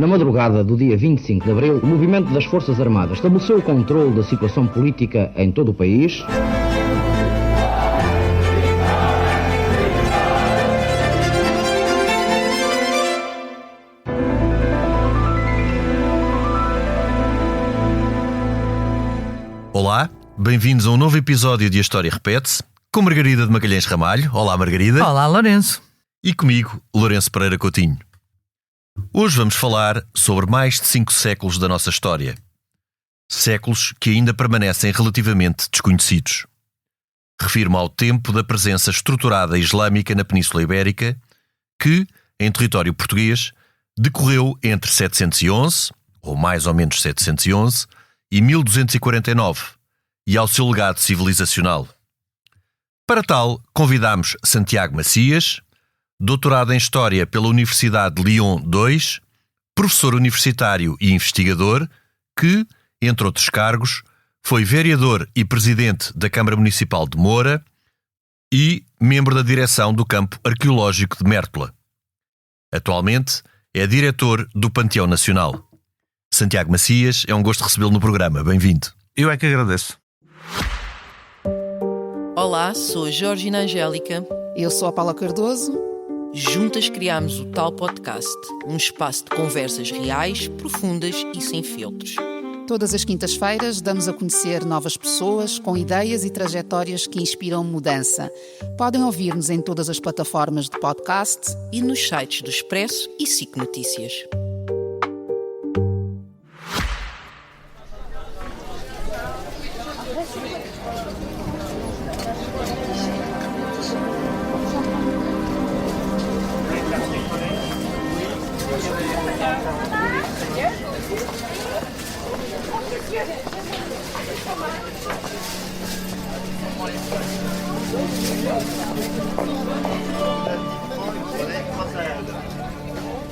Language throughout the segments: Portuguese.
Na madrugada do dia 25 de abril, o movimento das Forças Armadas estabeleceu o controle da situação política em todo o país. Olá, bem-vindos a um novo episódio de A História Repete-se, com Margarida de Magalhães Ramalho. Olá, Margarida. Olá, Lourenço. E comigo, Lourenço Pereira Coutinho. Hoje vamos falar sobre mais de 5 séculos da nossa história. Séculos que ainda permanecem relativamente desconhecidos. Refiro-me ao tempo da presença estruturada islâmica na Península Ibérica, que, em território português, decorreu entre 711, ou mais ou menos 711, e 1249, e ao seu legado civilizacional. Para tal, convidámos Santiago Macias, doutorado em História pela Universidade de Lyon II, professor universitário e investigador, que, entre outros cargos, foi vereador e presidente da Câmara Municipal de Moura e membro da direção do Campo Arqueológico de Mértola. Atualmente é diretor do Panteão Nacional. Santiago Macias, é um gosto recebê-lo no programa. Bem-vindo. Eu é que agradeço. Olá, sou a Georgina Angélica. Eu sou a Paula Cardoso. Juntas criámos o Tal Podcast, um espaço de conversas reais, profundas e sem filtros. Todas as quintas-feiras damos a conhecer novas pessoas com ideias e trajetórias que inspiram mudança. Podem ouvir-nos em todas as plataformas de podcast e nos sites do Expresso e SIC Notícias.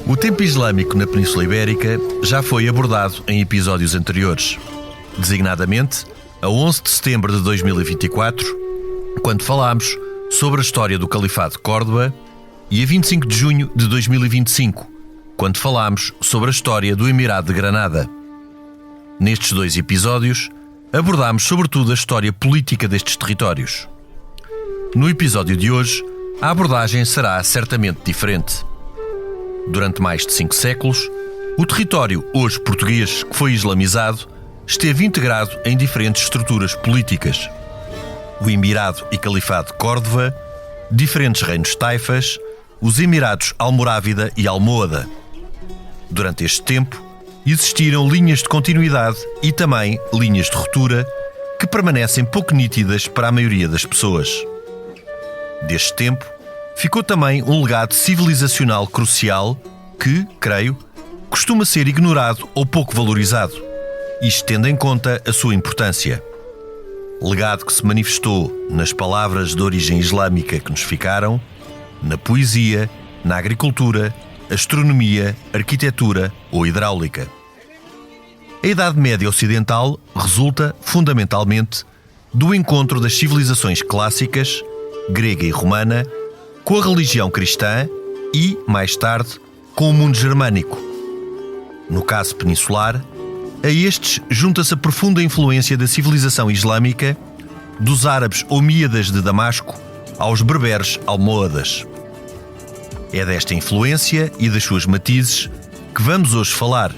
O tempo islâmico na Península Ibérica já foi abordado em episódios anteriores, designadamente a 11 de setembro de 2024, quando falámos sobre a história do Califado de Córdoba, e a 25 de junho de 2025, quando falámos sobre a história do Emirado de Granada. Nestes 2 episódios, abordámos sobretudo a história política destes territórios. No episódio de hoje, a abordagem será certamente diferente. Durante mais de 5 séculos, o território hoje português que foi islamizado esteve integrado em diferentes estruturas políticas. O Emirado e Califado de Córdoba, diferentes reinos taifas, os Emirados Almorávida e Almohada. Durante este tempo, existiram linhas de continuidade e também linhas de ruptura que permanecem pouco nítidas para a maioria das pessoas. Deste tempo, ficou também um legado civilizacional crucial que, creio, costuma ser ignorado ou pouco valorizado, isto tendo em conta a sua importância. Legado que se manifestou nas palavras de origem islâmica que nos ficaram, na poesia, na agricultura, astronomia, arquitetura ou hidráulica. A Idade Média Ocidental resulta, fundamentalmente, do encontro das civilizações clássicas, grega e romana, com a religião cristã e, mais tarde, com o mundo germânico. No caso peninsular, a estes junta-se a profunda influência da civilização islâmica, dos árabes omíadas de Damasco aos berberes almohadas. É desta influência e das suas matizes que vamos hoje falar.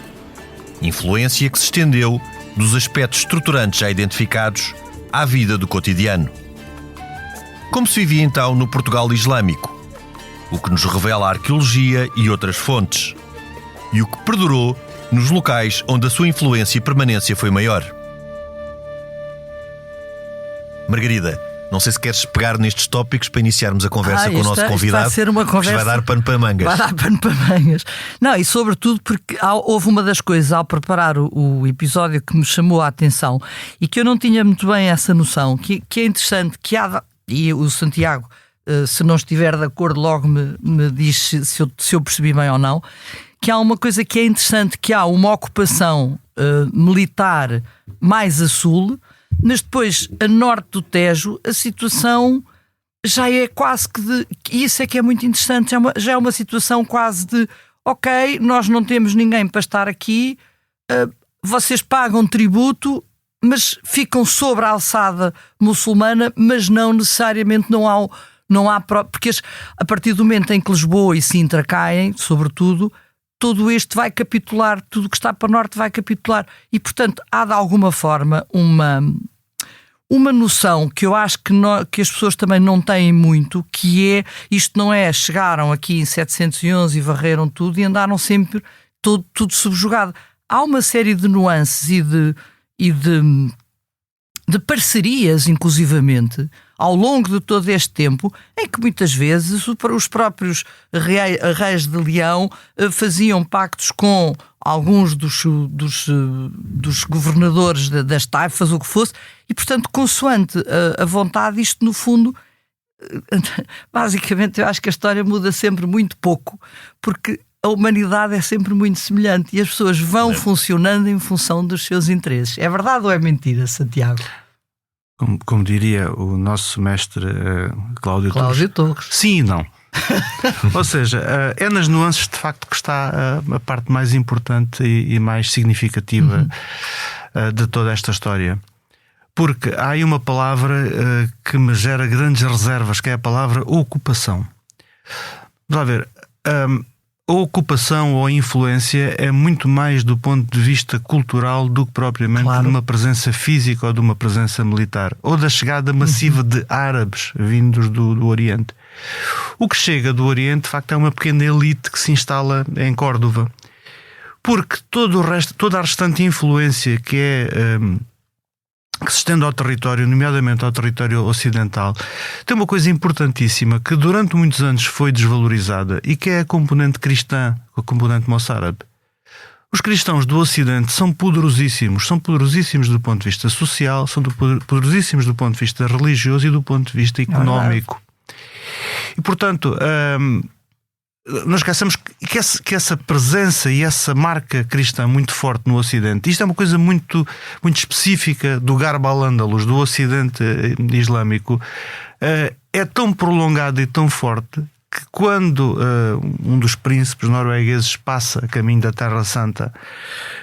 Influência que se estendeu dos aspectos estruturantes já identificados à vida do cotidiano. Como se vivia então no Portugal islâmico? O que nos revela a arqueologia e outras fontes. E o que perdurou nos locais onde a sua influência e permanência foi maior. Margarida, não sei se queres pegar nestes tópicos para iniciarmos a conversa com o nosso convidado. Vai ser uma conversa. Vai dar pano para mangas. Vai dar pano para mangas. Não, e sobretudo porque houve uma das coisas ao preparar o episódio que me chamou a atenção e que eu não tinha muito bem essa noção, que é interessante, e o Santiago, se não estiver de acordo, logo me diz se eu percebi bem ou não, que há uma coisa que é interessante, que há uma ocupação militar mais a sul, mas depois a norte do Tejo a situação já é quase que de... Isso é que é muito interessante, já é uma situação quase de ok, nós não temos ninguém para estar aqui, vocês pagam tributo, mas ficam sobre a alçada muçulmana, mas não necessariamente não há porque a partir do momento em que Lisboa e Sintra caem, sobretudo, tudo este vai capitular, tudo que está para o norte vai capitular. E, portanto, há de alguma forma uma noção que eu acho que as pessoas também não têm muito, que é, isto não é, chegaram aqui em 711 e varreram tudo e andaram sempre tudo subjugado. Há uma série de nuances e de parcerias, inclusivamente, ao longo de todo este tempo, em que muitas vezes os próprios reis de Leão faziam pactos com alguns dos governadores das taifas, o que fosse, e, portanto, consoante a vontade, isto, no fundo, basicamente, eu acho que a história muda sempre muito pouco, porque a humanidade é sempre muito semelhante e as pessoas vão funcionando em função dos seus interesses. É verdade ou é mentira, Santiago? Como diria o nosso mestre Cláudio Torres. Sim e não. Ou seja, é nas nuances de facto que está a parte mais importante e mais significativa de toda esta história. Porque há aí uma palavra que me gera grandes reservas, que é a palavra ocupação. Vamos lá ver. A ocupação ou a influência é muito mais do ponto de vista cultural do que propriamente de uma presença física ou de uma presença militar, ou da chegada massiva de árabes vindos do Oriente. O que chega do Oriente, de facto, é uma pequena elite que se instala em Córdoba, porque toda a restante influência que se estende ao território, nomeadamente ao território ocidental, tem uma coisa importantíssima que durante muitos anos foi desvalorizada e que é a componente cristã, a componente moçárabe. Os cristãos do Ocidente são poderosíssimos do ponto de vista social, são poderosíssimos do ponto de vista religioso e do ponto de vista económico. E, portanto, não esqueçamos que essa presença e essa marca cristã muito forte no Ocidente, isto é uma coisa muito, muito específica do Garb al-Andalus, do Ocidente islâmico, é tão prolongada e tão forte que quando um dos príncipes noruegueses passa a caminho da Terra Santa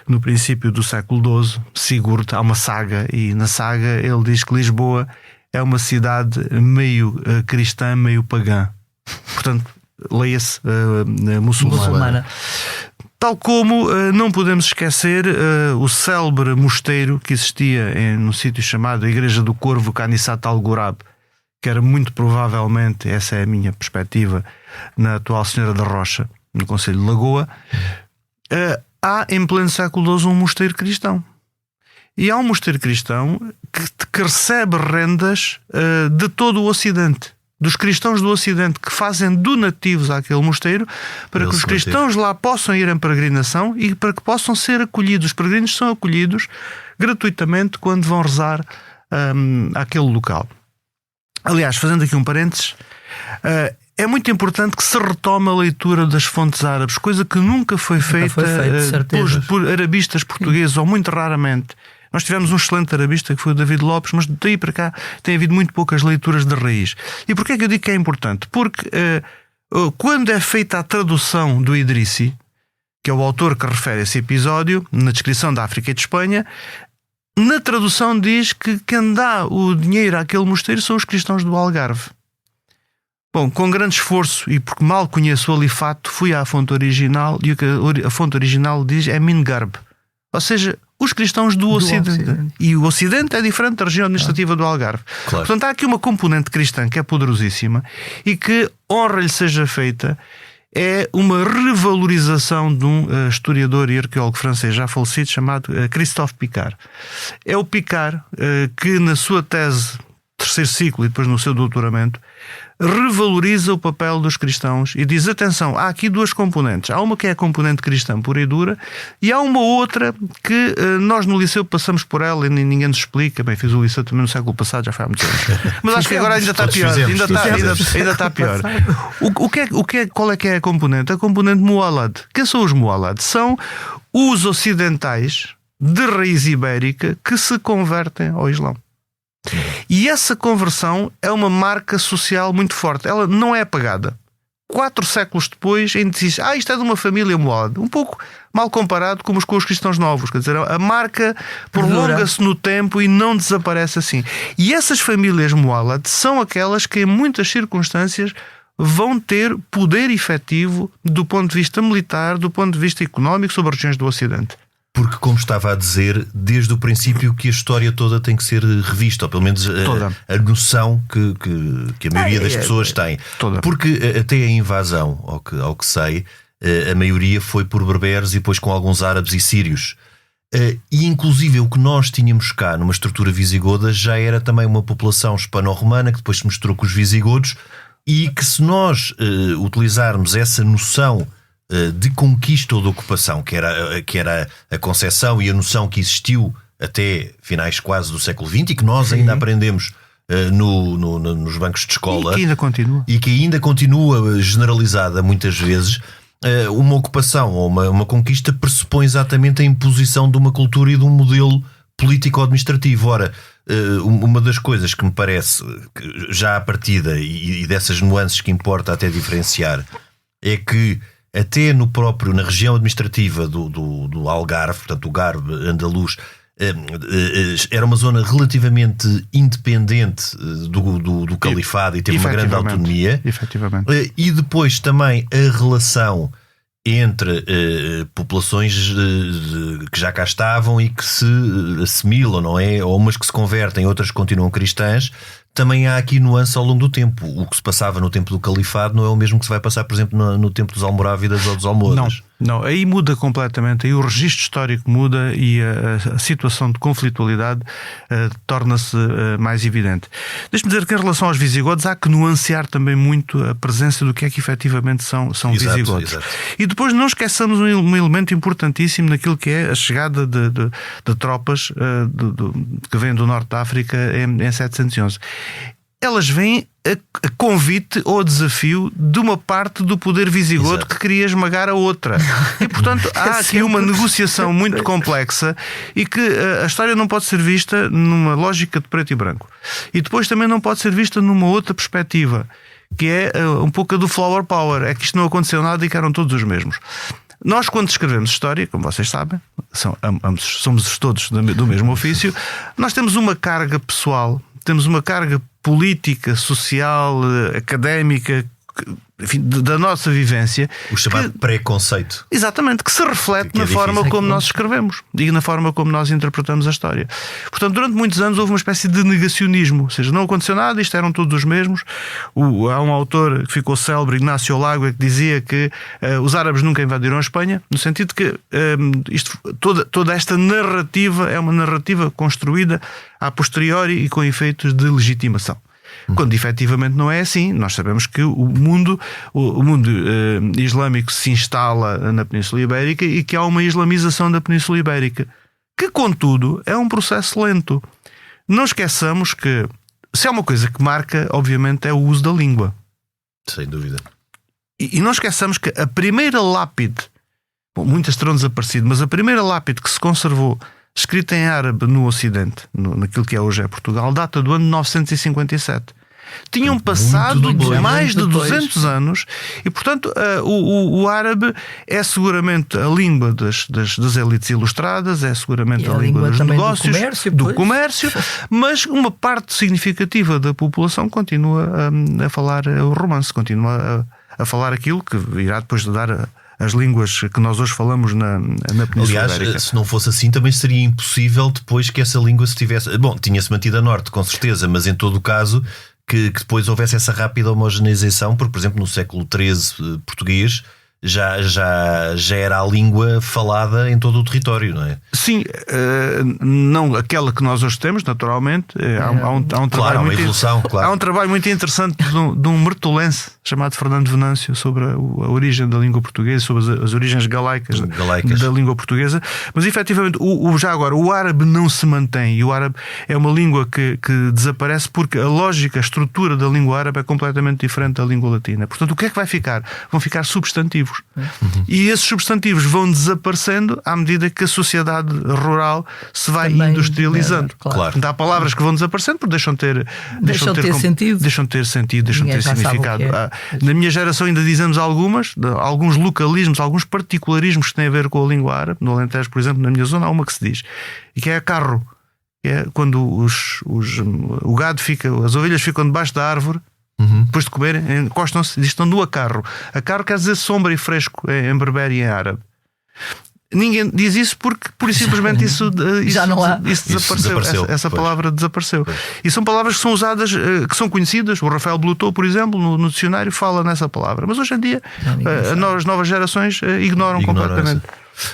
no princípio do século XII, Sigurd, há uma saga, e na saga ele diz que Lisboa é uma cidade meio cristã, meio pagã. Portanto, leia-se muçulmana. Tal como não podemos esquecer o célebre mosteiro que existia num sítio chamado Igreja do Corvo Canissat al-Ghurab, que era muito provavelmente, essa é a minha perspectiva, na atual Senhora da Rocha, no concelho de Lagoa. Há em pleno século XII um mosteiro cristão. E há um mosteiro cristão que recebe rendas de todo o Ocidente, dos cristãos do Ocidente, que fazem donativos àquele mosteiro para que os cristãos lá possam ir em peregrinação e para que possam ser acolhidos. Os peregrinos são acolhidos gratuitamente quando vão rezar àquele local. Aliás, fazendo aqui um parênteses, é muito importante que se retome a leitura das fontes árabes, coisa que nunca foi feita por arabistas portugueses, ou muito raramente. Nós tivemos um excelente arabista que foi o David Lopes, mas daí para cá tem havido muito poucas leituras de raiz. E porquê é que eu digo que é importante? Porque quando é feita a tradução do Idrissi, que é o autor que refere esse episódio, na descrição da África e de Espanha, na tradução diz que quem dá o dinheiro àquele mosteiro são os cristãos do Algarve. Bom, com grande esforço e porque mal conheço o alifato, fui à fonte original e o que a fonte original diz é Mingarb. Ou seja, os cristãos do Ocidente. E o Ocidente é diferente da região administrativa do Algarve. Claro. Portanto, há aqui uma componente cristã que é poderosíssima e que, honra lhe seja feita, é uma revalorização de um historiador e arqueólogo francês já falecido chamado Christophe Picard. É o Picard que, na sua tese, terceiro ciclo e depois no seu doutoramento, revaloriza o papel dos cristãos e diz, atenção, há aqui duas componentes. Há uma que é a componente cristã pura e dura e há uma outra que nós no liceu passamos por ela e ninguém nos explica. Bem, fiz o liceu também no século passado, já foi há muitos anos. Mas acho que agora ainda está pior. Ainda está pior. Qual é que é a componente? A componente Mualad. Quem são os Mualad? São os ocidentais de raiz ibérica que se convertem ao Islão. E essa conversão é uma marca social muito forte. Ela não é apagada. 4 séculos depois ainda diz: isto é de uma família moada. Um pouco mal comparado com os cristãos novos. Quer dizer, a marca prolonga-se no tempo e não desaparece assim. E essas famílias Mualad são aquelas que em muitas circunstâncias vão ter poder efetivo do ponto de vista militar, do ponto de vista económico sobre as regiões do Ocidente. Porque, como estava a dizer, desde o princípio que a história toda tem que ser revista, ou pelo menos a noção que a maioria das pessoas tem. Toda. Porque até a invasão, ao que sei, a maioria foi por berberes e depois com alguns árabes e sírios. E inclusive o que nós tínhamos cá numa estrutura visigoda já era também uma população hispano-romana que depois se misturou com os visigodos, e que se nós utilizarmos essa noção de conquista ou de ocupação, que era a concepção e a noção que existiu até finais quase do século XX e que nós ainda aprendemos nos bancos de escola, e que ainda continua generalizada muitas vezes, uma ocupação ou uma conquista pressupõe exatamente a imposição de uma cultura e de um modelo político-administrativo. Ora, uma das coisas que me parece já à partida e dessas nuances que importa até diferenciar é que até na região administrativa do Algarve, portanto o Garbe andaluz, era uma zona relativamente independente do califado e teve uma grande autonomia. Efetivamente. E depois também a relação entre populações que já cá estavam e que se assimilam, não é? Ou umas que se convertem, outras que continuam cristãs. Também há aqui nuance ao longo do tempo. O que se passava no tempo do califado não é o mesmo que se vai passar, por exemplo, no tempo dos almorávidas ou dos almohadas. Não, aí muda completamente. Aí o registro histórico muda e a situação de conflitualidade torna-se mais evidente. Deixe-me dizer que em relação aos visigodos há que nuancear também muito a presença do que é que efetivamente são visigodos. Exato. E depois não esqueçamos um elemento importantíssimo naquilo que é a chegada de tropas que vêm do norte da África em 711. Elas vêm a convite ou a desafio de uma parte do poder visigodo. Exato. Que queria esmagar a outra. E, portanto, há aqui uma negociação muito complexa e que a história não pode ser vista numa lógica de preto e branco. E depois também não pode ser vista numa outra perspectiva, que é um pouco a do flower power. É que isto não aconteceu nada e que eram todos os mesmos. Nós, quando escrevemos história, como vocês sabem, somos todos do mesmo ofício, nós temos uma carga pessoal, temos uma carga política, social, académica, enfim, da nossa vivência. O chamado preconceito. Exatamente, que se reflete na forma como nós escrevemos e na forma como nós interpretamos a história. Portanto, durante muitos anos houve uma espécie de negacionismo, ou seja, não aconteceu nada, isto eram todos os mesmos. Há um autor que ficou célebre, Ignacio Lago, que dizia que os árabes nunca invadiram a Espanha, no sentido que toda esta narrativa é uma narrativa construída a posteriori e com efeitos de legitimação. Quando efetivamente não é assim. Nós sabemos que o mundo islâmico se instala na Península Ibérica e que há uma islamização da Península Ibérica, que contudo é um processo lento. Não esqueçamos que se há uma coisa que marca, obviamente, é o uso da língua. Sem dúvida. E não esqueçamos que a primeira lápide, muitas terão desaparecido, mas a primeira lápide que se conservou escrita em árabe no Ocidente, naquilo que hoje é Portugal, data do ano 957. Tinham passado mais de 200 anos e, portanto, o árabe é seguramente a língua das elites ilustradas, é seguramente a língua dos negócios, do comércio, mas uma parte significativa da população continua a falar o romance, continua a falar aquilo que irá depois de dar as línguas que nós hoje falamos na Península Ibérica. Aliás, se não fosse assim, também seria impossível depois que essa língua se tivesse... Bom, tinha-se mantido a norte, com certeza, mas em todo o caso que depois houvesse essa rápida homogeneização, porque, por exemplo, no século XIII português já era a língua falada em todo o território, não é? Sim, não aquela que nós hoje temos, naturalmente. Há um trabalho muito evolução, claro. Há um trabalho muito interessante de um mertolense chamado Fernando Venâncio sobre a origem da língua portuguesa, sobre as origens galaicas da língua portuguesa. Mas efetivamente, já agora, o árabe não se mantém, e o árabe é uma língua que desaparece porque a lógica, a estrutura da língua árabe é completamente diferente da língua latina. Portanto, o que é que vai ficar? Vão ficar substantivos. substantivos. E esses substantivos vão desaparecendo à medida que a sociedade rural se vai Também, industrializando. Claro. Então, há palavras que vão desaparecendo porque deixam de ter sentido. deixam de ter sentido, deixam de ter Ninguém já sabe significado. o que é. Na minha geração ainda dizemos alguns localismos, alguns particularismos que têm a ver com a língua árabe. No Alentejo, por exemplo, na minha zona há uma que se diz, e que é carro. Que é quando o gado fica, as ovelhas ficam debaixo da árvore, depois de comerem, encostam-se e estão no acarro. Acarro quer dizer sombra e fresco em berber e em árabe. Ninguém diz isso porque, pura e simplesmente, isso desapareceu. Essa palavra desapareceu. E são palavras que são usadas, que são conhecidas. O Rafael Blutou, por exemplo, no dicionário fala nessa palavra. Mas hoje em dia as novas gerações ignoram completamente.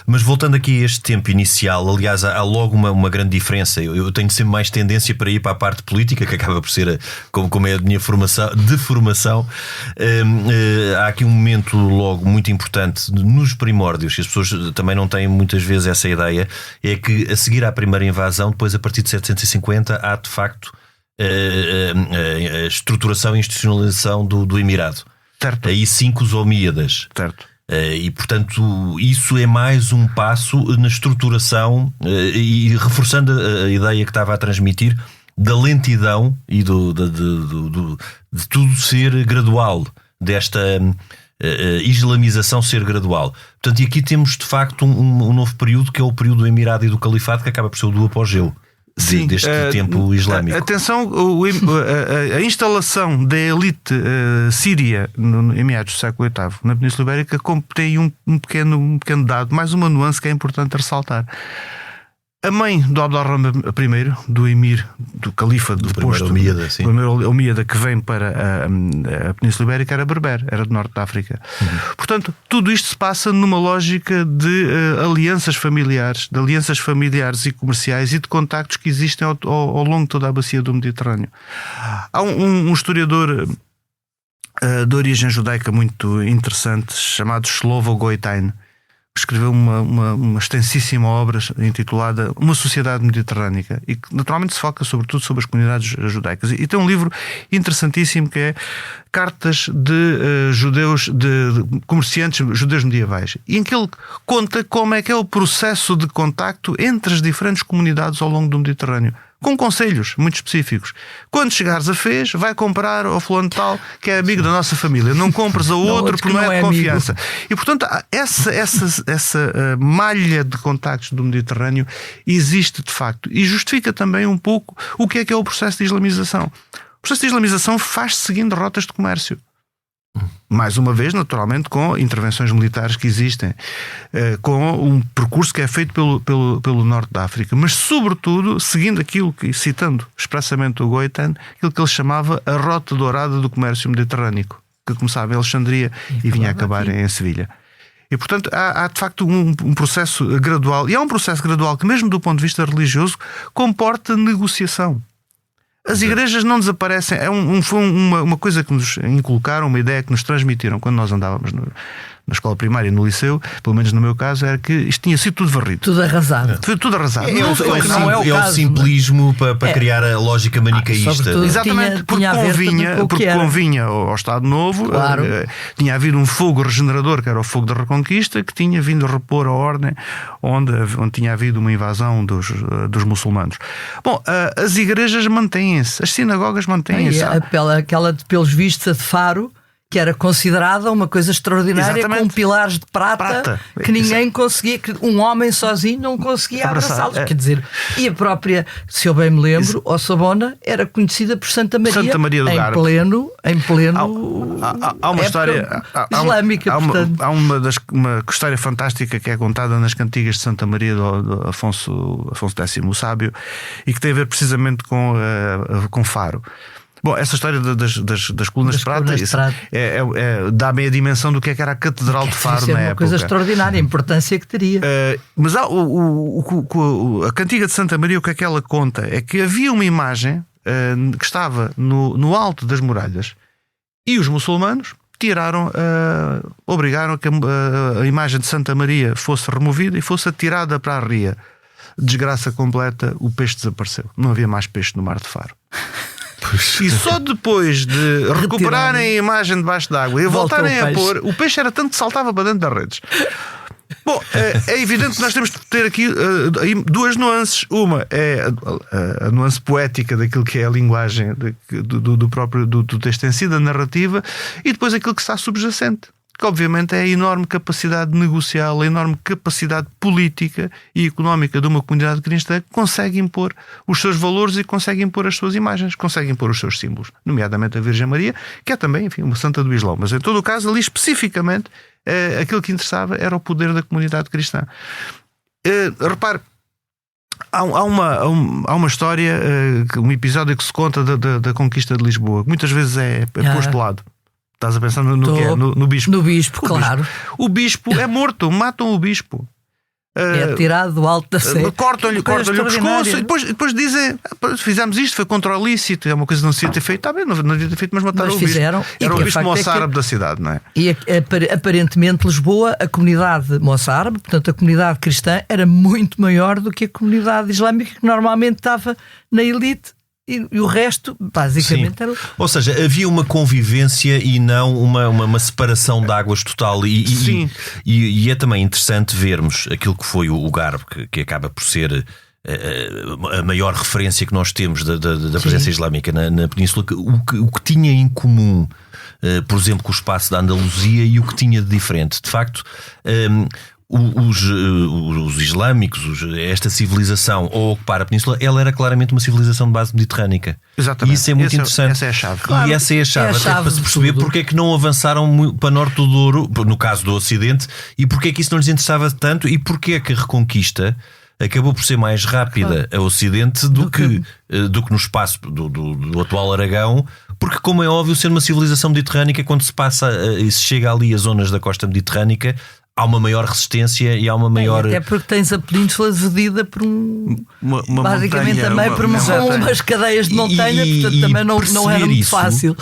Mas voltando aqui a este tempo inicial, aliás, há logo uma grande diferença. Eu tenho sempre mais tendência para ir para a parte política, que acaba por ser como é a minha formação. Há aqui um momento logo muito importante nos primórdios, que as pessoas também não têm muitas vezes essa ideia, é que a seguir à primeira invasão, depois a partir de 750, há de facto a estruturação e institucionalização do Emirado. Certo. Aí 5 Omíadas. Certo. E portanto isso é mais um passo na estruturação e reforçando a ideia que estava a transmitir da lentidão e de tudo ser gradual, desta islamização ser gradual. Portanto, e aqui temos de facto um novo período, que é o período do Emirado e do Califado, que acaba por ser o do apogeu. Sim, deste tempo islâmico. Atenção, a instalação da elite síria em meados do século VIII na Península Ibérica tem um pequeno dado, mais uma nuance que é importante ressaltar. A mãe do Abdalrahman I, do emir, do califa, do posto, primeiro Omíada que vem para a Península Ibérica, era berber, era do norte da África. Portanto, tudo isto se passa numa lógica de alianças familiares e comerciais e de contactos que existem ao longo de toda a bacia do Mediterrâneo. Há um historiador de origem judaica muito interessante, chamado Shlomo Goitain, escreveu uma extensíssima obra intitulada Uma Sociedade Mediterrânica, e que naturalmente se foca sobretudo sobre as comunidades judaicas. E tem um livro interessantíssimo que é Cartas de judeus, de comerciantes judeus medievais, e em que ele conta como é que é o processo de contacto entre as diferentes comunidades ao longo do Mediterrâneo, com conselhos muito específicos. Quando chegares a Fez, vai comprar ao fulano tal que é amigo da nossa família. Não compres a outro porque não é de confiança. Amigo. E portanto, essa malha de contactos do Mediterrâneo existe de facto e justifica também um pouco o que é o processo de islamização. O processo de islamização faz-se seguindo rotas de comércio. Mais uma vez, naturalmente, com intervenções militares que existem, com um percurso que é feito pelo norte da África, mas sobretudo seguindo aquilo que, citando expressamente o Goitain, aquilo que ele chamava a rota dourada do comércio mediterrâneo, que começava em Alexandria e vinha a acabar em Sevilha. E portanto há de facto um processo gradual, e é um processo gradual que, mesmo do ponto de vista religioso, comporta negociação. As igrejas não desaparecem. Foi uma coisa que nos inculcaram, uma ideia que nos transmitiram quando nós andávamos na escola primária e no liceu, pelo menos no meu caso, era que isto tinha sido tudo varrido. Tudo arrasado. Foi tudo arrasado. É o simplismo para criar a lógica manicaísta. Exatamente, porque convinha ao Estado Novo. Claro. Tinha havido um fogo regenerador, que era o fogo da Reconquista, que tinha vindo a repor a ordem onde tinha havido uma invasão dos muçulmanos. Bom, as igrejas mantêm-se, as sinagogas mantêm-se. Aquela, pelos vistos, a de Faro, que era considerada uma coisa extraordinária. Exatamente. Com pilares de prata que ninguém conseguia, que um homem sozinho não conseguia abraçá-los. Quer dizer, e a própria, se eu bem me lembro, Ossabona era conhecida por Santa Maria do Garde. Em pleno há uma história islâmica. Há uma história fantástica que é contada nas cantigas de Santa Maria do Afonso X o Sábio, e que tem a ver precisamente com Faro. Bom, essa história das colunas de prata dá-me a dimensão do que era a Catedral de Faro na época. É uma coisa extraordinária, a importância que teria. Mas a cantiga de Santa Maria, o que é que ela conta? É que havia uma imagem que estava no alto das muralhas, e os muçulmanos obrigaram que a imagem de Santa Maria fosse removida e fosse atirada para a ria. Desgraça completa, o peixe desapareceu. Não havia mais peixe no mar de Faro. E só depois de recuperarem a imagem debaixo d'água e voltarem a pôr, o peixe era tanto que saltava para dentro das redes. Bom, é evidente que nós temos de ter aqui duas nuances. Uma é a nuance poética daquilo que é a linguagem do próprio do texto em si, da narrativa, e depois aquilo que está subjacente, que obviamente é a enorme capacidade negocial, a enorme capacidade política e económica de uma comunidade cristã que consegue impor os seus valores e consegue impor as suas imagens, consegue impor os seus símbolos, nomeadamente a Virgem Maria, que é também, enfim, uma santa do Islão. Mas em todo o caso, ali especificamente, aquilo que interessava era o poder da comunidade cristã. Repare, há uma história, um episódio que se conta da conquista de Lisboa, que muitas vezes é posto de lado. Estás a pensar no que é? No bispo? No bispo, claro. O bispo é morto, matam o bispo. É tirado do alto da Sé. Cortam-lhe o pescoço e depois dizem: fizemos isto, foi contra o lícito, é uma coisa que não se devia ter feito. Está bem, não devia ter feito, mas mataram o bispo. Fizeram, era o bispo moçárabe da cidade, não é? E aparentemente Lisboa, a comunidade moçárabe, portanto a comunidade cristã, era muito maior do que a comunidade islâmica, que normalmente estava na elite. E o resto, basicamente, era... Ou seja, havia uma convivência e não uma separação de águas total. E é também interessante vermos aquilo que foi o Garbo, que acaba por ser a maior referência que nós temos da presença islâmica na Península, o que tinha em comum, por exemplo, com o espaço da Andaluzia e o que tinha de diferente. De facto... Os islâmicos, esta civilização ao ocupar a península, ela era claramente uma civilização de base mediterrânica. Exatamente. E isso é muito interessante. Essa é a chave. Claro. E essa é a chave, até para se perceber porque é que não avançaram para norte do Douro, no caso do Ocidente, e porque é que isso não lhes interessava tanto, e porque é que a reconquista acabou por ser mais rápida a Ocidente do que no espaço do atual Aragão. Porque, como é óbvio, sendo uma civilização mediterrânica, quando se passa e se chega ali às zonas da costa mediterrânica, há uma maior resistência e há uma maior... Até porque tens a península dividida por basicamente montanha, também por umas cadeias de montanha, portanto também não era muito fácil.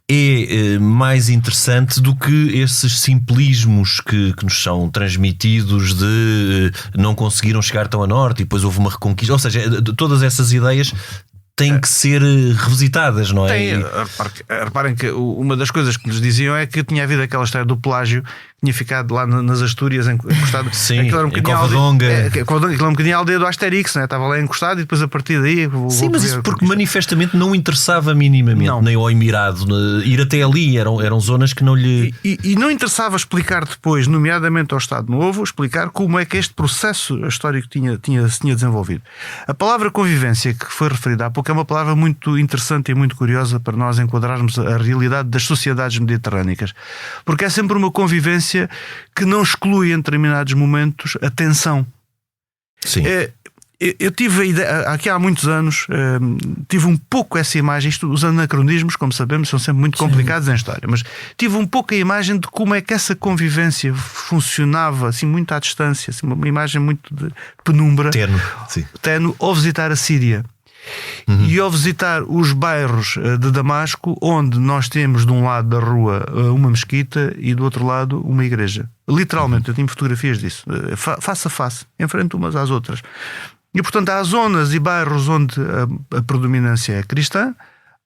É mais interessante do que esses simplismos que nos são transmitidos de não conseguiram chegar tão a norte e depois houve uma reconquista. Ou seja, todas essas ideias têm que ser revisitadas, não é? Reparem que uma das coisas que nos diziam é que tinha havido aquela história do plágio, tinha ficado lá nas Astúrias encostado. Sim, em Covadonga. Aquilo era um bocadinho a aldeia do Asterix, né? Estava lá encostado e depois a partir daí... Sim, mas isso porque manifestamente não interessava minimamente, nem ao Emirado. Ir até ali eram zonas que não lhe... E não interessava explicar depois, nomeadamente ao Estado Novo, explicar como é que este processo histórico se tinha desenvolvido. A palavra convivência, que foi referida há pouco, é uma palavra muito interessante e muito curiosa para nós enquadrarmos a realidade das sociedades mediterrânicas. Porque é sempre uma convivência que não exclui em determinados momentos a tensão. Sim. Eu tive a ideia, aqui há muitos anos, tive um pouco essa imagem, isto, os anacronismos, como sabemos, são sempre muito complicados em história, mas tive um pouco a imagem de como é que essa convivência funcionava, assim, muito à distância, assim, uma imagem muito de penumbra, tenue, ao visitar a Síria. E ao visitar os bairros de Damasco, onde nós temos de um lado da rua uma mesquita e do outro lado uma igreja. Literalmente, eu tenho fotografias disso, face a face, em frente umas às outras. E portanto há zonas e bairros onde a predominância é cristã,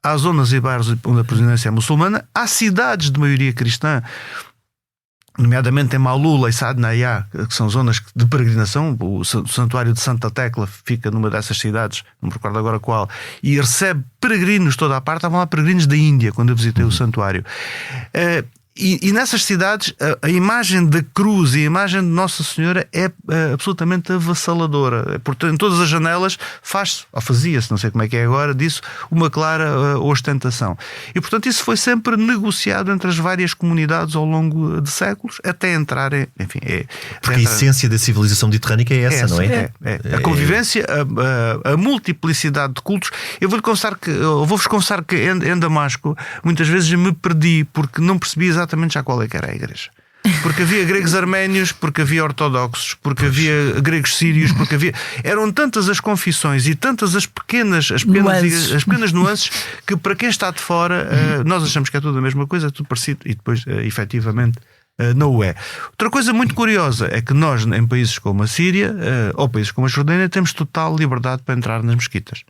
há zonas e bairros onde a predominância é muçulmana, há cidades de maioria cristã, nomeadamente em Maaloula e Saadnaya, que são zonas de peregrinação. O santuário de Santa Tecla fica numa dessas cidades, não me recordo agora qual, e recebe peregrinos de toda a parte. Estavam lá peregrinos da Índia quando eu visitei o santuário. E nessas cidades a imagem da cruz e a imagem de Nossa Senhora é absolutamente avassaladora. Portanto, em todas as janelas faz-se, ou fazia-se, não sei como é que é agora, disso uma clara ostentação. E portanto isso foi sempre negociado entre as várias comunidades ao longo de séculos, até entrarem, enfim... Porque a essência da civilização mediterrânica é essa, não é? A convivência, a multiplicidade de cultos. Eu vou-vos confessar que em Damasco muitas vezes me perdi porque não percebi exatamente já qual é que era a igreja. Porque havia gregos arménios, porque havia ortodoxos, porque havia gregos sírios, porque havia... Eram tantas as confissões e tantas as pequenas nuances que para quem está de fora nós achamos que é tudo a mesma coisa, é tudo parecido, e depois efetivamente não o é. Outra coisa muito curiosa é que nós, em países como a Síria ou países como a Jordânia, temos total liberdade para entrar nas mesquitas.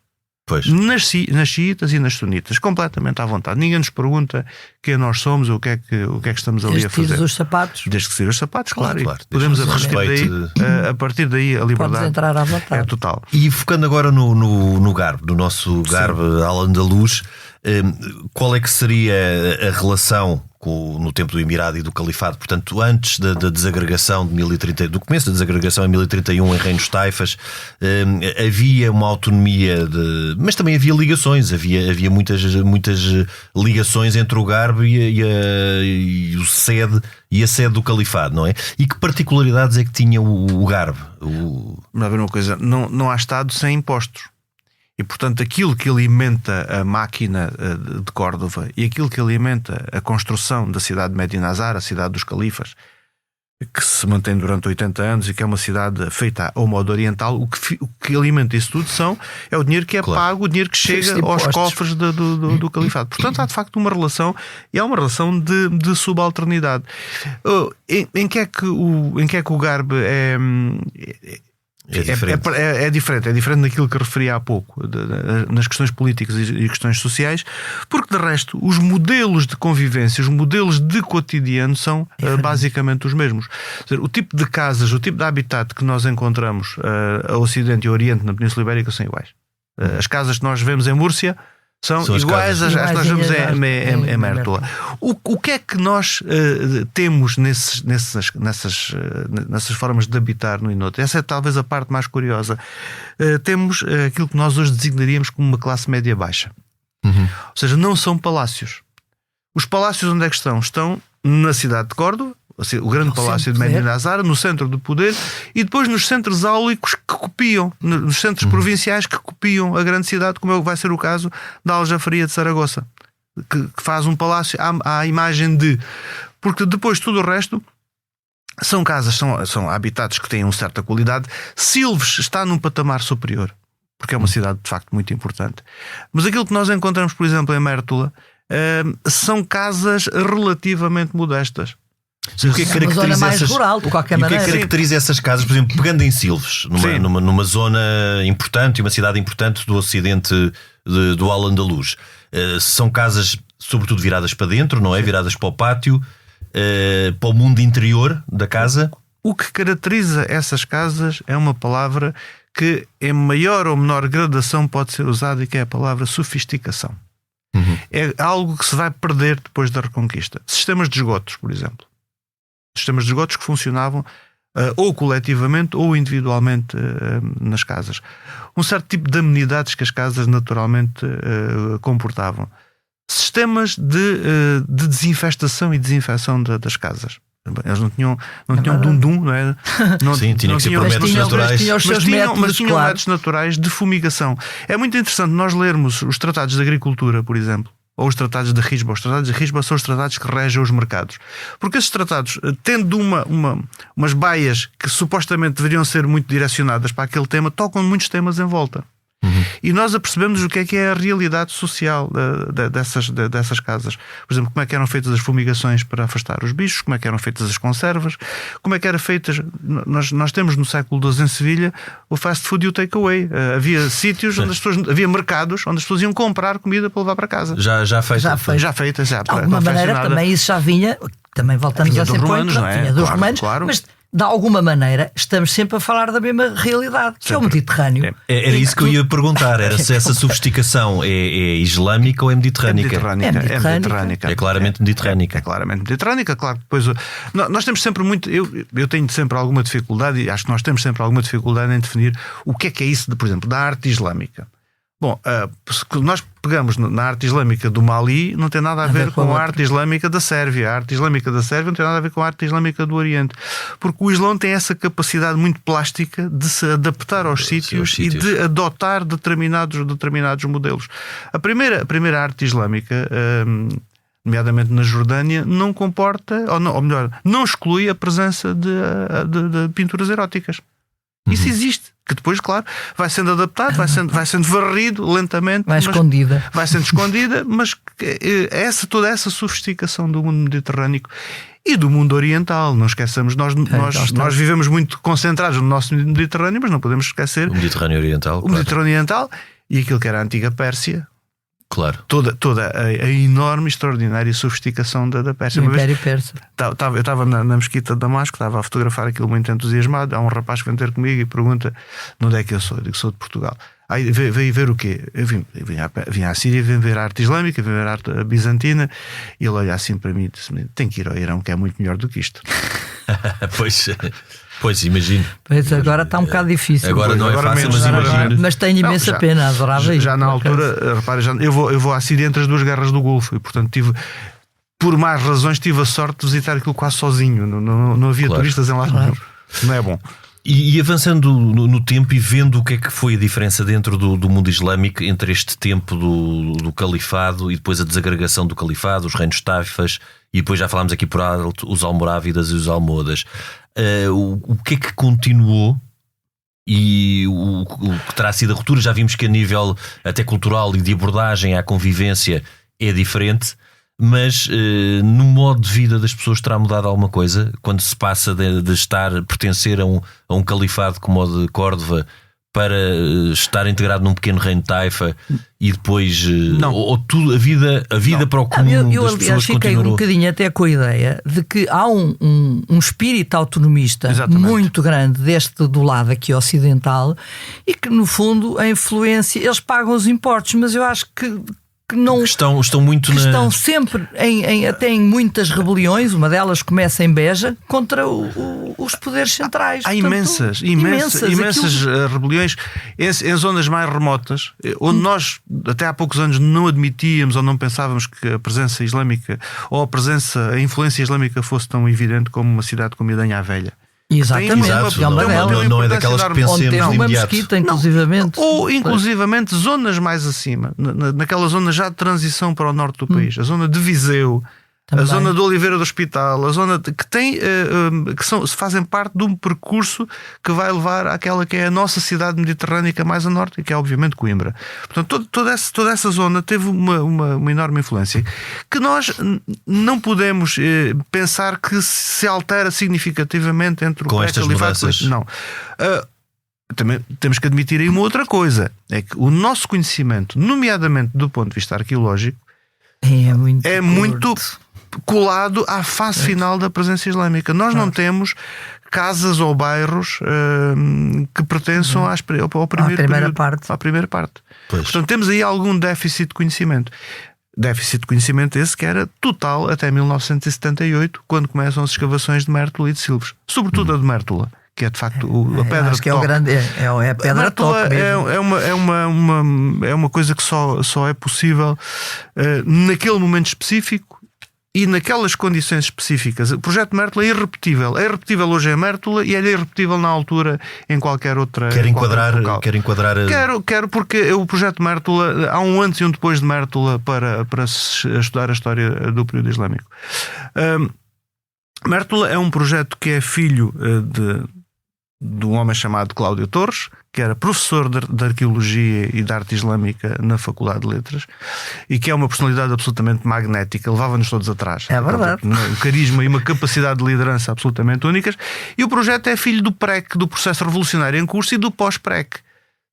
Pois. Nas xiitas e nas sunitas, completamente à vontade. Ninguém nos pergunta quem nós somos ou o que é que estamos ali a fazer. Desde os sapatos. Desde que se tire os sapatos, claro. Podemos A partir daí a liberdade. Podes entrar à vontade. É total. E focando agora no Garbe, no nosso Garbe al-Andalus, qual é que seria a relação no tempo do Emirado e do Califado, portanto, antes da desagregação de 1030, do começo da desagregação em 1031 em Reinos Taifas, havia uma autonomia mas também havia ligações, havia muitas ligações entre o Garbe e a sede do Califado, não é? E que particularidades é que tinha o Garbe? Vamos ver uma coisa, não há Estado sem impostos. E, portanto, aquilo que alimenta a máquina de Córdoba e aquilo que alimenta a construção da cidade de Medina Azar, a cidade dos califas, que se mantém durante 80 anos e que é uma cidade feita ao modo oriental, o que alimenta isso tudo é o dinheiro que é pago, o dinheiro que chega aos cofres do califado. Portanto, há de facto uma relação, e é uma relação de subalternidade. Em que é que o Garbe é diferente naquilo que referi há pouco, nas questões políticas e questões sociais, porque de resto os modelos de convivência, os modelos de cotidiano são basicamente os mesmos. Ou seja, o tipo de casas, o tipo de habitat que nós encontramos a Ocidente e Oriente na Península Ibérica são iguais. As casas que nós vemos em Múrcia são iguais às que nós vemos em Mértola. O que é que nós temos nessas formas de habitar no Inoto? Essa é talvez a parte mais curiosa. Temos aquilo que nós hoje designaríamos como uma classe média baixa. Ou seja, não são palácios. Os palácios onde é que estão? Estão na cidade de Córdoba, o grande palácio de Medina Azar, no centro do poder, e depois nos centros áulicos que copiam, nos centros provinciais que copiam a grande cidade, como vai ser o caso da Aljafaria de Saragoça, que faz um palácio à imagem de... Porque depois tudo o resto são casas, são habitados que têm uma certa qualidade. Silves está num patamar superior, porque é uma cidade de facto muito importante. Mas aquilo que nós encontramos, por exemplo, em Mértola, são casas relativamente modestas. O que é que caracteriza mais rural, de qualquer maneira. O que é que caracteriza essas casas, por exemplo, pegando em Silves, numa zona importante e uma cidade importante do ocidente do Al-Andalus? São casas, sobretudo, viradas para dentro, não é? Viradas para o pátio, para o mundo interior da casa. O que caracteriza essas casas é uma palavra que, em maior ou menor gradação, pode ser usada, e que é a palavra sofisticação. É algo que se vai perder depois da Reconquista. Sistemas de esgotos, por exemplo. Sistemas de esgotos que funcionavam ou coletivamente ou individualmente nas casas. Um certo tipo de amenidades que as casas naturalmente comportavam. Sistemas de desinfestação e desinfecção das casas. Eles não tinham dum-dum, não é? Sim, tinham que ser por métodos naturais. Mas tinham métodos naturais de fumigação. É muito interessante nós lermos os tratados de agricultura, por exemplo, ou os tratados de Risba. Os tratados de Risba são os tratados que regem os mercados. Porque esses tratados, tendo umas baias que supostamente deveriam ser muito direcionadas para aquele tema, tocam muitos temas em volta. E nós apercebemos o que é a realidade social dessas casas. Por exemplo, como é que eram feitas as fumigações para afastar os bichos, como é que eram feitas as conservas, como é que eram feitas... Nós temos no século XII em Sevilha o fast food e o takeaway. Havia sítios onde as pessoas... Havia mercados onde as pessoas iam comprar comida para levar para casa. Já feita. De alguma maneira também isso já vinha... Também voltamos a ser romanos, não é? Vinha dos romanos, claro. Mas de alguma maneira estamos sempre a falar da mesma realidade, que é o Mediterrâneo. Era isso que eu ia perguntar, era se essa sofisticação é islâmica ou é mediterrânica. É claramente mediterrânica. É claramente mediterrânica, claro. Depois, nós temos sempre muito... Eu tenho sempre alguma dificuldade, e acho que nós temos sempre alguma dificuldade em definir o que é isso, por exemplo, da arte islâmica. Bom, se nós pegamos na arte islâmica do Mali, não tem nada a ver com a arte islâmica da Sérvia. A arte islâmica da Sérvia não tem nada a ver com a arte islâmica do Oriente. Porque o Islão tem essa capacidade muito plástica de se adaptar aos sítios e de adotar determinados modelos. A primeira arte islâmica, nomeadamente na Jordânia, não comporta, ou melhor, não exclui a presença de pinturas eróticas. Isso existe, que depois, claro, vai sendo adaptado, vai sendo varrido lentamente. Vai sendo escondida, mas toda essa sofisticação do mundo mediterrâneo e do mundo oriental, não esqueçamos, nós vivemos muito concentrados no nosso Mediterrâneo, mas não podemos esquecer o Mediterrâneo Oriental. O Mediterrâneo Oriental e aquilo que era a antiga Pérsia. Claro. Toda a enorme, extraordinária sofisticação da Pérsia. O Império Persa. Eu estava na mesquita de Damasco, estava a fotografar aquilo muito entusiasmado. Há um rapaz que vem ter comigo e pergunta de onde é que eu sou. Eu digo, sou de Portugal. Aí veio ver o quê? Eu vim à Síria, vim ver a arte islâmica, vim ver a arte bizantina, e ele olha assim para mim e disse: tem que ir ao Irão, que é muito melhor do que isto. Pois, imagino. Pois agora está um bocado difícil. Agora não é fácil, mas imagino. Mas tenho imensa pena, adorava ir. Já na altura, repare, eu vou à Síria entre as duas guerras do Golfo, e portanto por mais razões, tive a sorte de visitar aquilo quase sozinho. Não havia turistas em lá. Claro. Não é bom. E avançando no tempo e vendo o que é que foi a diferença dentro do mundo islâmico entre este tempo do califado e depois a desagregação do califado, os reinos taifas, e depois já falámos aqui por alto os almorávidas e os almohadas. O que é que continuou e o que terá sido a ruptura? Já vimos que a nível até cultural e de abordagem à convivência é diferente. Mas no modo de vida das pessoas terá mudado alguma coisa quando se passa de pertencer a um califado como o de Córdoba para estar integrado num pequeno reino de Taifa e depois ou tudo, a vida para o comum eu das pessoas fiquei continuou. um bocadinho até com a ideia de que há um espírito autonomista Exatamente. muito grande do lado aqui ocidental, e que no fundo a influência, eles pagam os impostos, mas eu acho que não estão muito estão sempre até em muitas rebeliões. Uma delas começa em Beja contra os poderes centrais. Há imensas rebeliões em zonas mais remotas, onde nós até há poucos anos não admitíamos ou não pensávamos que a presença islâmica ou a influência islâmica fosse tão evidente como uma cidade como Idanha Velha. Exatamente, não é daquelas que pensemos onde teve de uma imediato. mesquita, inclusivamente. Ou inclusivamente zonas mais acima, naquela zona já de transição para o norte do país, a zona de Viseu, também. A zona do Oliveira do Hospital, a zona que tem fazem parte de um percurso que vai levar àquela que é a nossa cidade mediterrânica mais a norte, e que é obviamente Coimbra. Portanto, toda essa zona teve uma enorme influência que nós não podemos pensar que se altera significativamente entre com o estas mudanças. Não. Também temos que admitir aí uma outra coisa, é que o nosso conhecimento, nomeadamente do ponto de vista arqueológico, é muito colado à fase final da presença islâmica. Nós não temos casas ou bairros que pertençam ao primeiro à primeira parte. Pois. Portanto, temos aí algum déficit de conhecimento. Déficit de conhecimento esse que era total até 1978, quando começam as escavações de Mértola e de Silves. Sobretudo a de Mértola, que é de facto a pedra de toque. É a pedra de toque mesmo. É uma coisa que só é possível naquele momento específico e naquelas condições específicas. O projeto Mértola é irrepetível. É irrepetível hoje em Mértola e é irrepetível na altura em qualquer outra. Quero enquadrar. Quero, porque o projeto Mértola, há um antes e um depois de Mértola para se estudar a história do período islâmico. Mértola é um projeto que é filho de um homem chamado Cláudio Torres, que era professor de Arqueologia e de Arte Islâmica na Faculdade de Letras, e que é uma personalidade absolutamente magnética, levava-nos todos atrás. É verdade. Um carisma e uma capacidade de liderança absolutamente únicas. E o projeto é filho do PREC, do processo revolucionário em curso, e do pós-PREC.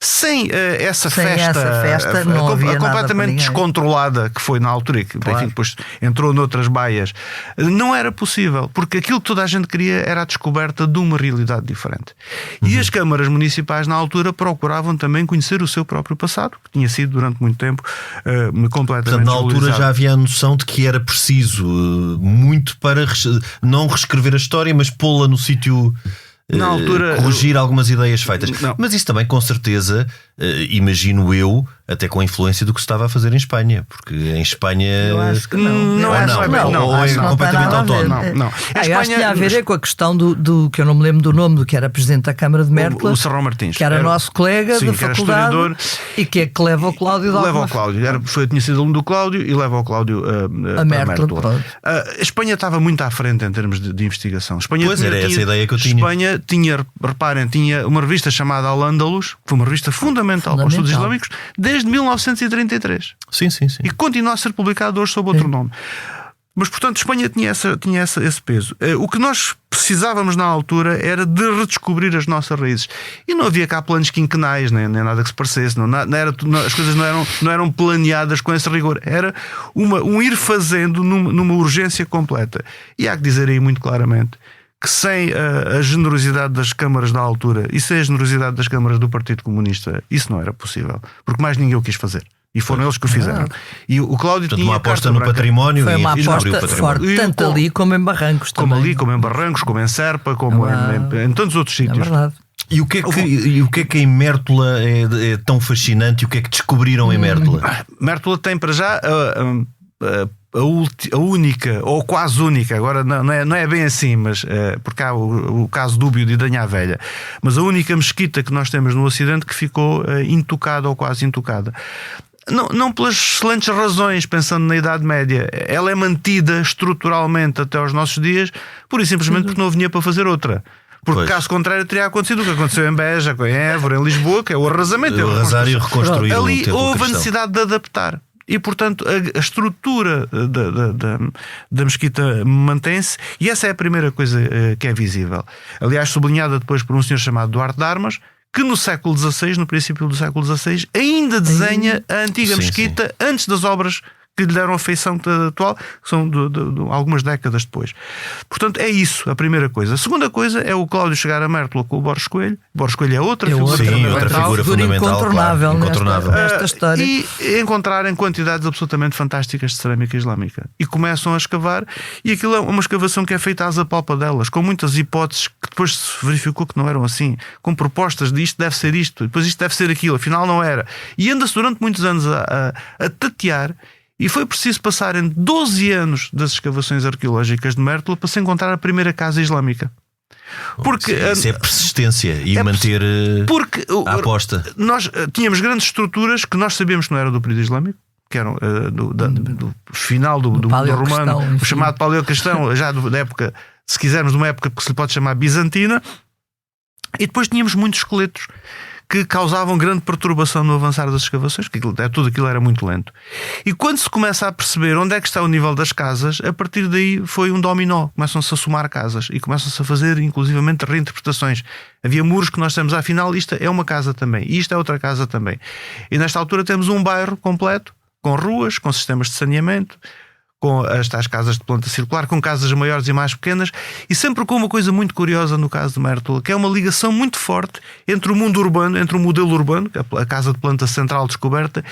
Sem essa festa não havia completamente descontrolada que foi na altura, que enfim, depois entrou noutras baias, não era possível, porque aquilo que toda a gente queria era a descoberta de uma realidade diferente. E as câmaras municipais na altura procuravam também conhecer o seu próprio passado, que tinha sido durante muito tempo completamente. Portanto, na altura já havia a noção de que era preciso muito para não reescrever a história, mas pô-la no sítio. Na altura, corrigir algumas ideias feitas. Não. Mas isso também, com certeza, imagino eu, até com a influência do que se estava a fazer em Espanha, porque em Espanha eu acho que não. Ou é completamente autónomo. Não. Eu acho que tinha a ver com a questão do que eu não me lembro do nome, do que era presidente da Câmara de Mértola, o Serrão Martins, que era nosso colega da faculdade e que é que leva o Cláudio tinha sido aluno do Cláudio e leva o Cláudio a Mértola. A Espanha estava muito à frente em termos de investigação. Pois era essa a ideia que eu tinha. Espanha tinha uma revista chamada Al-Ándalus, que foi uma revista fundamental para os estudos islâmicos, desde 1933. Sim. E continua a ser publicado hoje sob outro nome. Mas, portanto, Espanha tinha esse peso. O que nós precisávamos na altura era de redescobrir as nossas raízes. E não havia cá planos quinquenais, nem nada que se parecesse. As coisas não eram planeadas com esse rigor. Era um ir fazendo numa urgência completa. E há que dizer aí muito claramente que sem a generosidade das câmaras da altura e sem a generosidade das câmaras do Partido Comunista, isso não era possível. Porque mais ninguém o quis fazer. E foram eles que o fizeram. E o Cláudio Portanto, tinha uma aposta no património. Foi uma e abriu o aposta património. forte, tanto ali como em Barrancos também. Como ali, como em Barrancos, como em Serpa, como em tantos outros É sítios. verdade. E o que é que em Mértola é tão fascinante? E o que é que descobriram em Mértola? Mértola tem para já a única, ou quase única, agora não é bem assim, mas porque há o caso dúbio de Idanha Velha, mas a única mesquita que nós temos no Ocidente que ficou intocada ou quase intocada. Não pelas excelentes razões, pensando na Idade Média. Ela é mantida estruturalmente até aos nossos dias, pura e simplesmente porque não vinha para fazer outra. Porque caso contrário teria acontecido o que aconteceu em Beja, em Évora, em Lisboa, que é o arrasamento. Arrasar e reconstruir. Ali houve a necessidade de adaptar. E, portanto, a estrutura da mesquita mantém-se, e essa é a primeira coisa que é visível. Aliás, sublinhada depois por um senhor chamado Duarte de Armas, que no século XVI, no princípio do século XVI, ainda desenha a antiga mesquita antes das obras que lhe deram a feição atual, que são de algumas décadas depois. Portanto, é isso a primeira coisa. A segunda coisa é o Cláudio chegar a Mértola com o Borges Coelho. Borges Coelho é outra figura fundamental, incontornável, incontornável. nesta história. E encontrarem quantidades absolutamente fantásticas de cerâmica islâmica. E começam a escavar, e aquilo é uma escavação que é feita às apalpadelas, com muitas hipóteses que depois se verificou que não eram assim, com propostas de isto deve ser isto, depois isto deve ser aquilo, afinal não era. E anda-se durante muitos anos a tatear. E foi preciso passarem 12 anos das escavações arqueológicas de Mértola para se encontrar a primeira casa islâmica. Porque isso é persistência e manter a aposta. Nós tínhamos grandes estruturas que nós sabíamos que não eram do período islâmico, que eram do final do mundo romano, o chamado Paleocastão, já da época, se quisermos, de uma época que se lhe pode chamar bizantina. E depois tínhamos muitos esqueletos que causavam grande perturbação no avançar das escavações, porque tudo aquilo era muito lento. E quando se começa a perceber onde é que está o nível das casas, a partir daí foi um dominó. Começam-se a somar casas e começam-se a fazer, inclusivamente, reinterpretações. Havia muros que nós temos, afinal, isto é uma casa também, e isto é outra casa também. E nesta altura temos um bairro completo, com ruas, com sistemas de saneamento, com as tais casas de planta circular, com casas maiores e mais pequenas, e sempre com uma coisa muito curiosa no caso de Mértola, que é uma ligação muito forte entre o mundo urbano, entre o modelo urbano, a casa de planta central descoberta,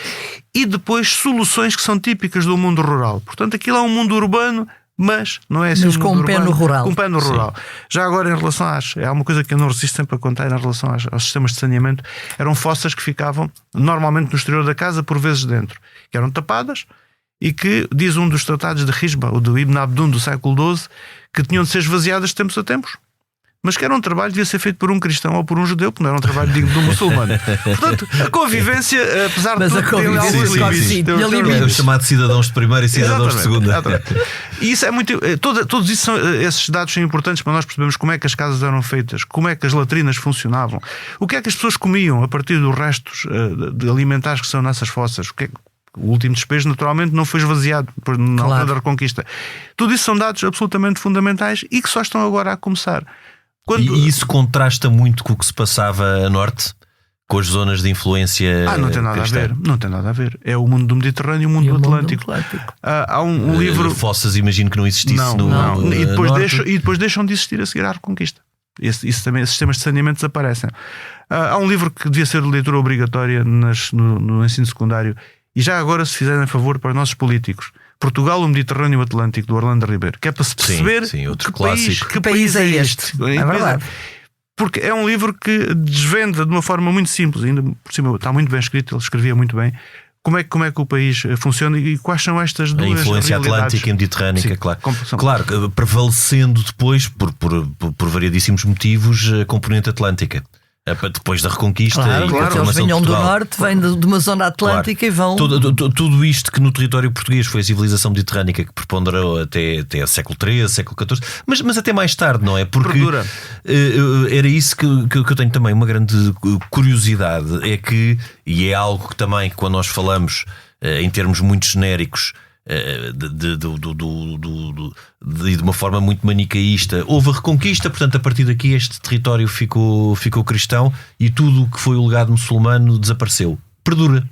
e depois soluções que são típicas do mundo rural. Portanto, aquilo é um mundo urbano, mas não é assim mas um com mundo um pé urbano, no rural. com um pé no rural. Já agora, em relação há uma coisa que eu não resisto sempre a contar em relação aos sistemas de saneamento, eram fossas que ficavam normalmente no exterior da casa, por vezes dentro, que eram tapadas, e que, diz um dos tratados de Risba, o do Ibn Abdun do século XII, que tinham de ser esvaziadas de tempos a tempos, mas que era um trabalho que devia ser feito por um cristão ou por um judeu, porque não era um trabalho digno de um muçulmano. Portanto, a convivência, apesar de tudo, tem alguns limites. É o chamado cidadãos de primeira e cidadãos de segunda. E isso é muito. Todos esses dados são importantes para nós percebermos como é que as casas eram feitas, como é que as latrinas funcionavam, o que é que as pessoas comiam a partir dos restos de alimentares que são nessas fossas, o último despejo, naturalmente, não foi esvaziado na altura da Reconquista. Tudo isso são dados absolutamente fundamentais e que só estão agora a começar. E isso contrasta muito com o que se passava a norte, com as zonas de influência. Não tem nada cristã. a ver. Não tem nada a ver. É o mundo do Mediterrâneo e o mundo do Atlântico. Há um livro. Fossas, imagino que não existisse não. E norte. depois deixam de existir a seguir à Reconquista. Isso também, esses sistemas de saneamento desaparecem. Há um livro que devia ser de leitura obrigatória no ensino secundário. E já agora, se fizerem favor para os nossos políticos, Portugal, o Mediterrâneo e o Atlântico, do Orlando Ribeiro, que é para se perceber outro que país é este. É verdade. Porque é um livro que desvenda de uma forma muito simples, ainda por cima está muito bem escrito, ele escrevia muito bem, como é que o país funciona e quais são estas duas realidades. A influência atlântica e mediterrânica, claro, prevalecendo depois, por variedíssimos motivos, a componente atlântica. Depois da Reconquista e a formação eles venham de Portugal. do norte, vêm de uma zona atlântica e vão. Tudo isto que no território português foi a civilização mediterrânica que preponderou até século XIII, século XIV, mas até mais tarde, não é? Porque era isso que eu tenho também uma grande curiosidade, é que, e é algo que também, quando nós falamos em termos muito genéricos, de uma forma muito manicaísta. Houve a reconquista, portanto, a partir daqui este território ficou cristão e tudo o que foi o legado muçulmano desapareceu. Perdura,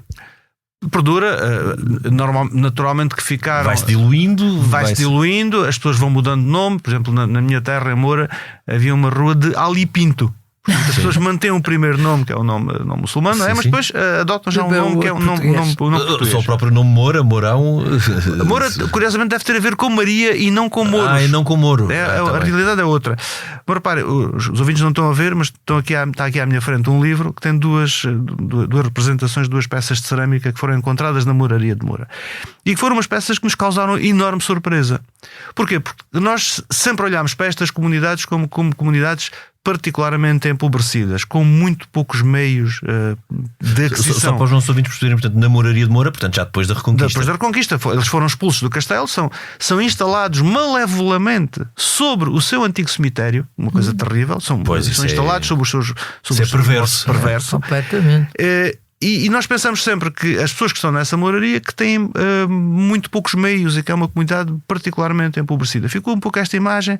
naturalmente que ficaram. Vai-se diluindo, as pessoas vão mudando de nome. Por exemplo, na minha terra, em Moura, havia uma rua de Ali Pinto. As pessoas mantêm o primeiro nome, que é o nome muçulmano, mas depois adotam já um nome que é o nome português. Só o próprio nome Moura, Mourão. Moura, curiosamente, deve ter a ver com Maria e não com Mouros. E não com Mouro. A realidade é outra. Mas repare, os ouvintes não estão a ver, mas está aqui à minha frente um livro que tem duas representações, duas peças de cerâmica que foram encontradas na Mouraria de Moura. E que foram umas peças que nos causaram enorme surpresa. Porquê? Porque nós sempre olhámos para estas comunidades como comunidades particularmente empobrecidas, com muito poucos meios de aquisição. Só para os nossos ouvintes perceberem, portanto, na Mouraria de Moura, portanto, já depois da Reconquista. Depois da Reconquista, eles foram expulsos do castelo, são instalados malevolamente sobre o seu antigo cemitério, uma coisa terrível, são instalados sobre os seus... Isso é perverso. Completamente. E nós pensamos sempre que as pessoas que estão nessa moraria que têm muito poucos meios e que é uma comunidade particularmente empobrecida. Ficou um pouco esta imagem.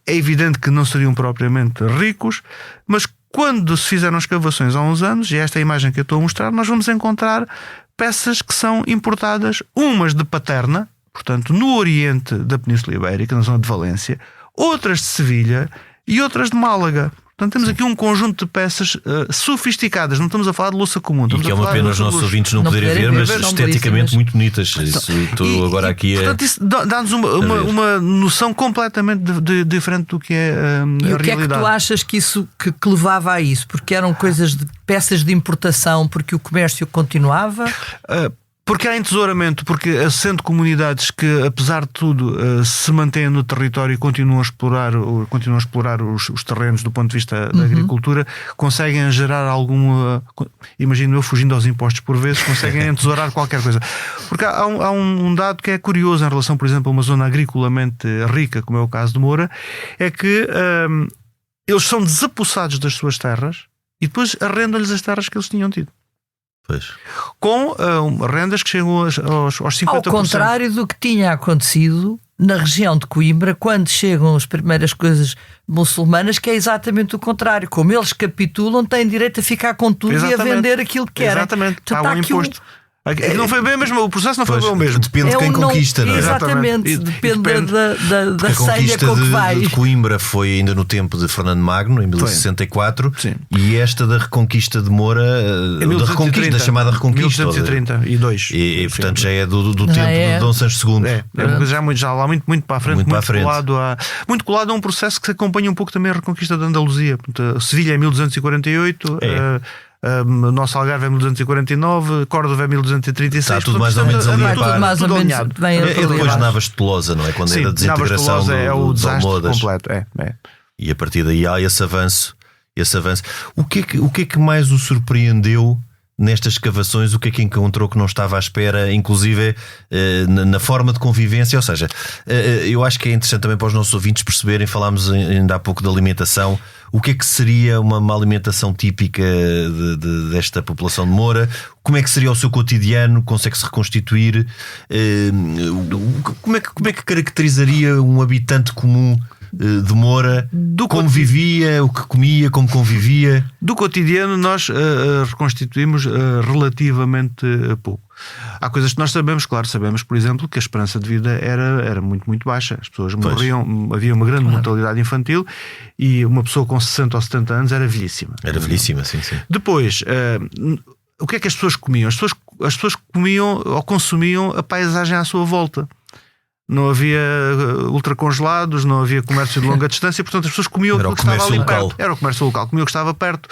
É evidente que não seriam propriamente ricos, mas quando se fizeram escavações há uns anos, e esta é a imagem que eu estou a mostrar, nós vamos encontrar peças que são importadas, umas de Paterna, portanto no oriente da Península Ibérica, na zona de Valência, outras de Sevilha e outras de Málaga. Portanto, temos aqui um conjunto de peças sofisticadas. Não estamos a falar de louça comum. E que é uma pena os nossos ouvintes não poderem ver, mas esteticamente muito bonitas. Estou agora aqui portanto, isso dá-nos uma noção completamente diferente do que é a realidade. E o que é que tu achas que isso que levava a isso? Porque eram coisas de peças de importação, porque o comércio continuava? Porque há entesouramento, porque sendo comunidades que, apesar de tudo, se mantêm no território e continuam a explorar os terrenos do ponto de vista da agricultura, conseguem gerar algum... imagino eu, fugindo aos impostos por vezes, conseguem entesourar qualquer coisa. Porque há um dado que é curioso em relação, por exemplo, a uma zona agriculamente rica, como é o caso de Moura, é que eles são desapossados das suas terras e depois arrendam-lhes as terras que eles tinham tido. Pois. Com rendas que chegam aos 50%. Ao contrário do que tinha acontecido na região de Coimbra, quando chegam as primeiras coisas muçulmanas, que é exatamente o contrário. Como eles capitulam, têm direito a ficar com tudo e a vender aquilo que querem. Exatamente. Há um imposto. Não foi bem mesmo, o processo não foi bem o mesmo. Depende de quem conquista, não é? Exatamente, depende da senha com que vai. De Coimbra foi ainda no tempo de Fernando Magno, em 1064, e esta da Reconquista de Moura, da Reconquista, da chamada Reconquista. 1232. E portanto já é do tempo de Dom Sancho II. Já lá muito para a frente, muito colado a um processo que acompanha um pouco também a Reconquista da Andaluzia. Sevilha é 1248. O nosso Algarve é 1249, Córdoba é 1236. Está tudo mais ou menos ali. Tudo alinhado. É depois de Navas de Tolosa, não é? Quando é a desintegração é o desastre Almodas. completo. E a partir daí há esse avanço. O que é que mais o surpreendeu nestas escavações? O que é que encontrou que não estava à espera, inclusive na forma de convivência? Ou seja, eu acho que é interessante também para os nossos ouvintes perceberem, falámos ainda há pouco de alimentação. O que é que seria uma alimentação típica desta população de Moura? Como é que seria o seu cotidiano? Consegue-se reconstituir? Como é que caracterizaria um habitante comum de Moura? Como vivia, o que comia, como convivia? Do cotidiano nós reconstituímos relativamente pouco. Há coisas que nós sabemos, por exemplo, que a esperança de vida era muito, muito baixa. As pessoas morriam, havia uma grande mortalidade infantil e uma pessoa com 60 ou 70 anos era velhíssima. Era velhíssima, sim. Depois, o que é que as pessoas comiam? As pessoas comiam ou consumiam a paisagem à sua volta. Não havia ultracongelados, não havia comércio de longa distância, portanto as pessoas comiam aquilo que estava ali perto. Era o comércio local, comiam o que estava perto.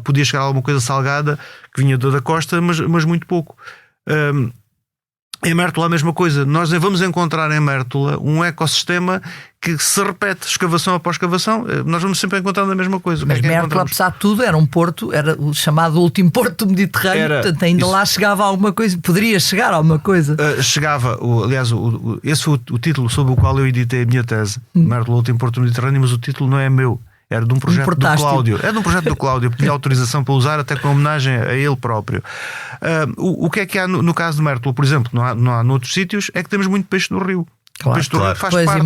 Podia chegar alguma coisa salgada que vinha da costa, mas muito pouco. Em Mértola a mesma coisa. Nós vamos encontrar em Mértola um ecossistema que se repete escavação após escavação. Nós vamos sempre encontrando a mesma coisa. Mas Mértola, apesar de tudo, era um porto, era o chamado último porto do Mediterrâneo. Portanto, ainda lá chegava alguma coisa. Poderia chegar alguma coisa. Chegava, aliás, esse foi o título sobre o qual eu editei a minha tese. Mértola, o último porto do Mediterrâneo, mas o título não é meu. Era de um projeto do Cláudio. É de um projeto do Cláudio. Pedi autorização para usar, até com homenagem a ele próprio. O que é que há no caso de Mértola, por exemplo, não há noutros sítios, é que temos muito peixe no rio. Claro, o peixe do rio faz pois, parte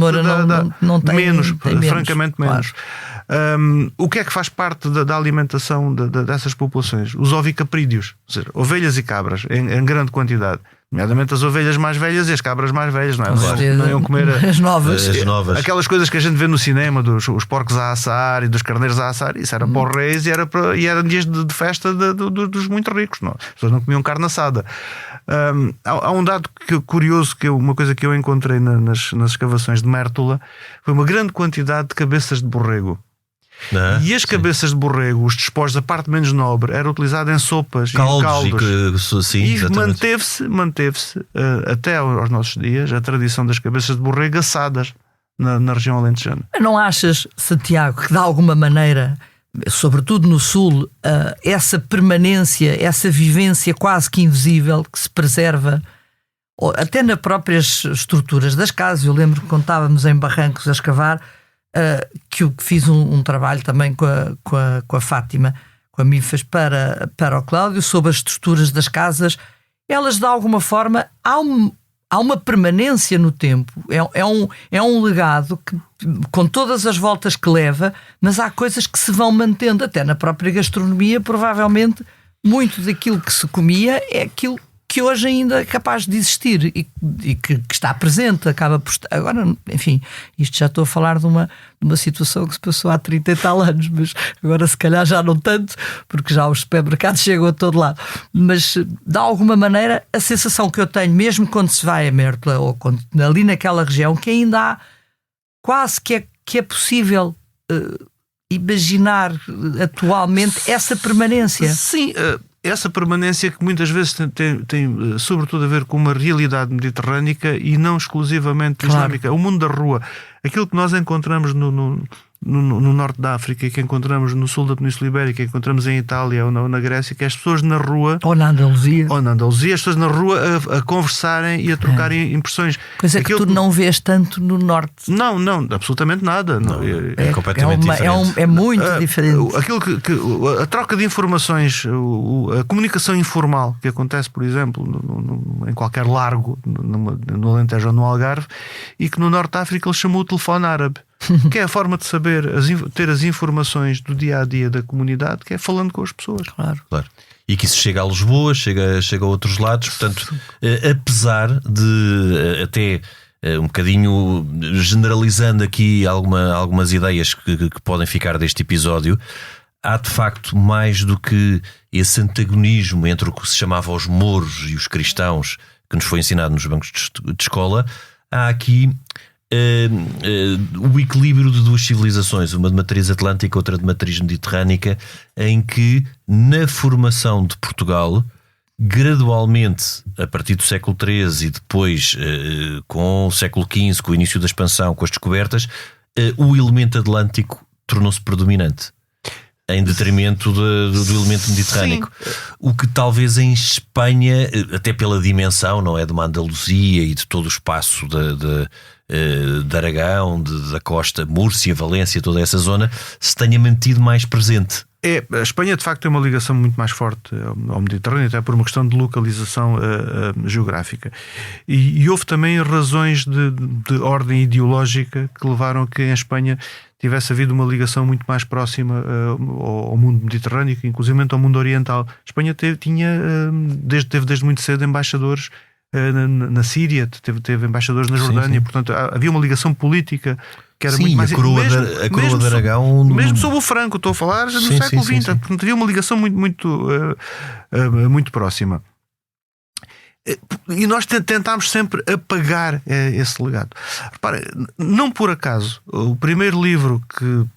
não tem, menos, tem francamente menos. Claro. O que é que faz parte da alimentação dessas populações? Os ovicaprídeos, ou seja, ovelhas e cabras em grande quantidade. Nomeadamente as ovelhas mais velhas e as cabras mais velhas, não é? Não iam comer as novas. Aquelas coisas que a gente vê no cinema, os porcos a assar e dos carneiros a assar, isso era para os reis e era dias de festa dos muito ricos. Não? As pessoas não comiam carne assada. Há um dado curioso, uma coisa que eu encontrei nas escavações de Mértola, foi uma grande quantidade de cabeças de borrego. E as cabeças de borrego, os despojos, a parte menos nobre, era utilizada em sopas e em caldos. E manteve-se até aos nossos dias a tradição das cabeças de borrego assadas na região alentejana. Não achas, Santiago, que de alguma maneira, sobretudo no Sul, essa permanência, essa vivência quase que invisível que se preserva até nas próprias estruturas das casas? Eu lembro que quando estávamos em Barrancos a escavar, que eu fiz um trabalho também com a Fátima, com a Mifas, para o Cláudio, sobre as estruturas das casas. Elas, de alguma forma, há uma permanência no tempo. É um legado que, com todas as voltas que leva, mas há coisas que se vão mantendo. Até na própria gastronomia, provavelmente, muito daquilo que se comia é aquilo que hoje ainda é capaz de existir e que está presente, acaba por estar. Agora, enfim, isto já estou a falar de uma situação que se passou há 30 e tal anos, mas agora se calhar já não tanto, porque já os supermercados chegam a todo lado. Mas, de alguma maneira, a sensação que eu tenho, mesmo quando se vai a Mértola ou ali naquela região, que ainda há quase que é possível imaginar atualmente essa permanência. Sim, essa permanência que muitas vezes tem sobretudo a ver com uma realidade mediterrânica e não exclusivamente islâmica. O mundo da rua, aquilo que nós encontramos no norte da África e que encontramos no sul da Península Ibérica, que encontramos em Itália ou na Grécia, que é as pessoas na rua, ou na Andaluzia, as pessoas na rua a conversarem e a trocarem impressões. Coisa que tu não vês tanto no norte. Não, absolutamente nada. É completamente diferente. É muito diferente. A troca de informações, a comunicação informal que acontece, por exemplo, em qualquer largo, no Alentejo ou no Algarve, e que no norte da África ele chamou o telefone árabe. Que é a forma de saber, ter as informações do dia a dia da comunidade, que é falando com as pessoas. Claro. E que isso chega a Lisboa, chega a outros lados. Portanto, apesar de até um bocadinho generalizando aqui algumas ideias que podem ficar deste episódio, há de facto mais do que esse antagonismo entre o que se chamava os mouros e os cristãos, que nos foi ensinado nos bancos de escola. Há aqui o equilíbrio de duas civilizações, uma de matriz atlântica, outra de matriz mediterrânica, em que na formação de Portugal, gradualmente, a partir do século XIII e depois com o século XV, com o início da expansão, com as descobertas, o elemento atlântico tornou-se predominante em detrimento do elemento mediterrâneo. O que talvez em Espanha, até pela dimensão, não é, de uma Andaluzia e de todo o espaço de Aragão, da costa, Múrcia, Valência, toda essa zona, se tenha mantido mais presente. A Espanha de facto tem uma ligação muito mais forte ao Mediterrâneo, até por uma questão de localização geográfica. E houve também razões de ordem ideológica que levaram a que em Espanha tivesse havido uma ligação muito mais próxima ao mundo mediterrâneo, inclusive ao mundo oriental. A Espanha teve desde muito cedo embaixadores na Síria, teve embaixadores na Jordânia, portanto havia uma ligação política que era muito mais... a coroa de Aragão... Mesmo sob o Franco, estou a falar no século XX, portanto havia uma ligação muito próxima. E nós tentámos sempre apagar esse legado. Repara, não por acaso, o primeiro livro que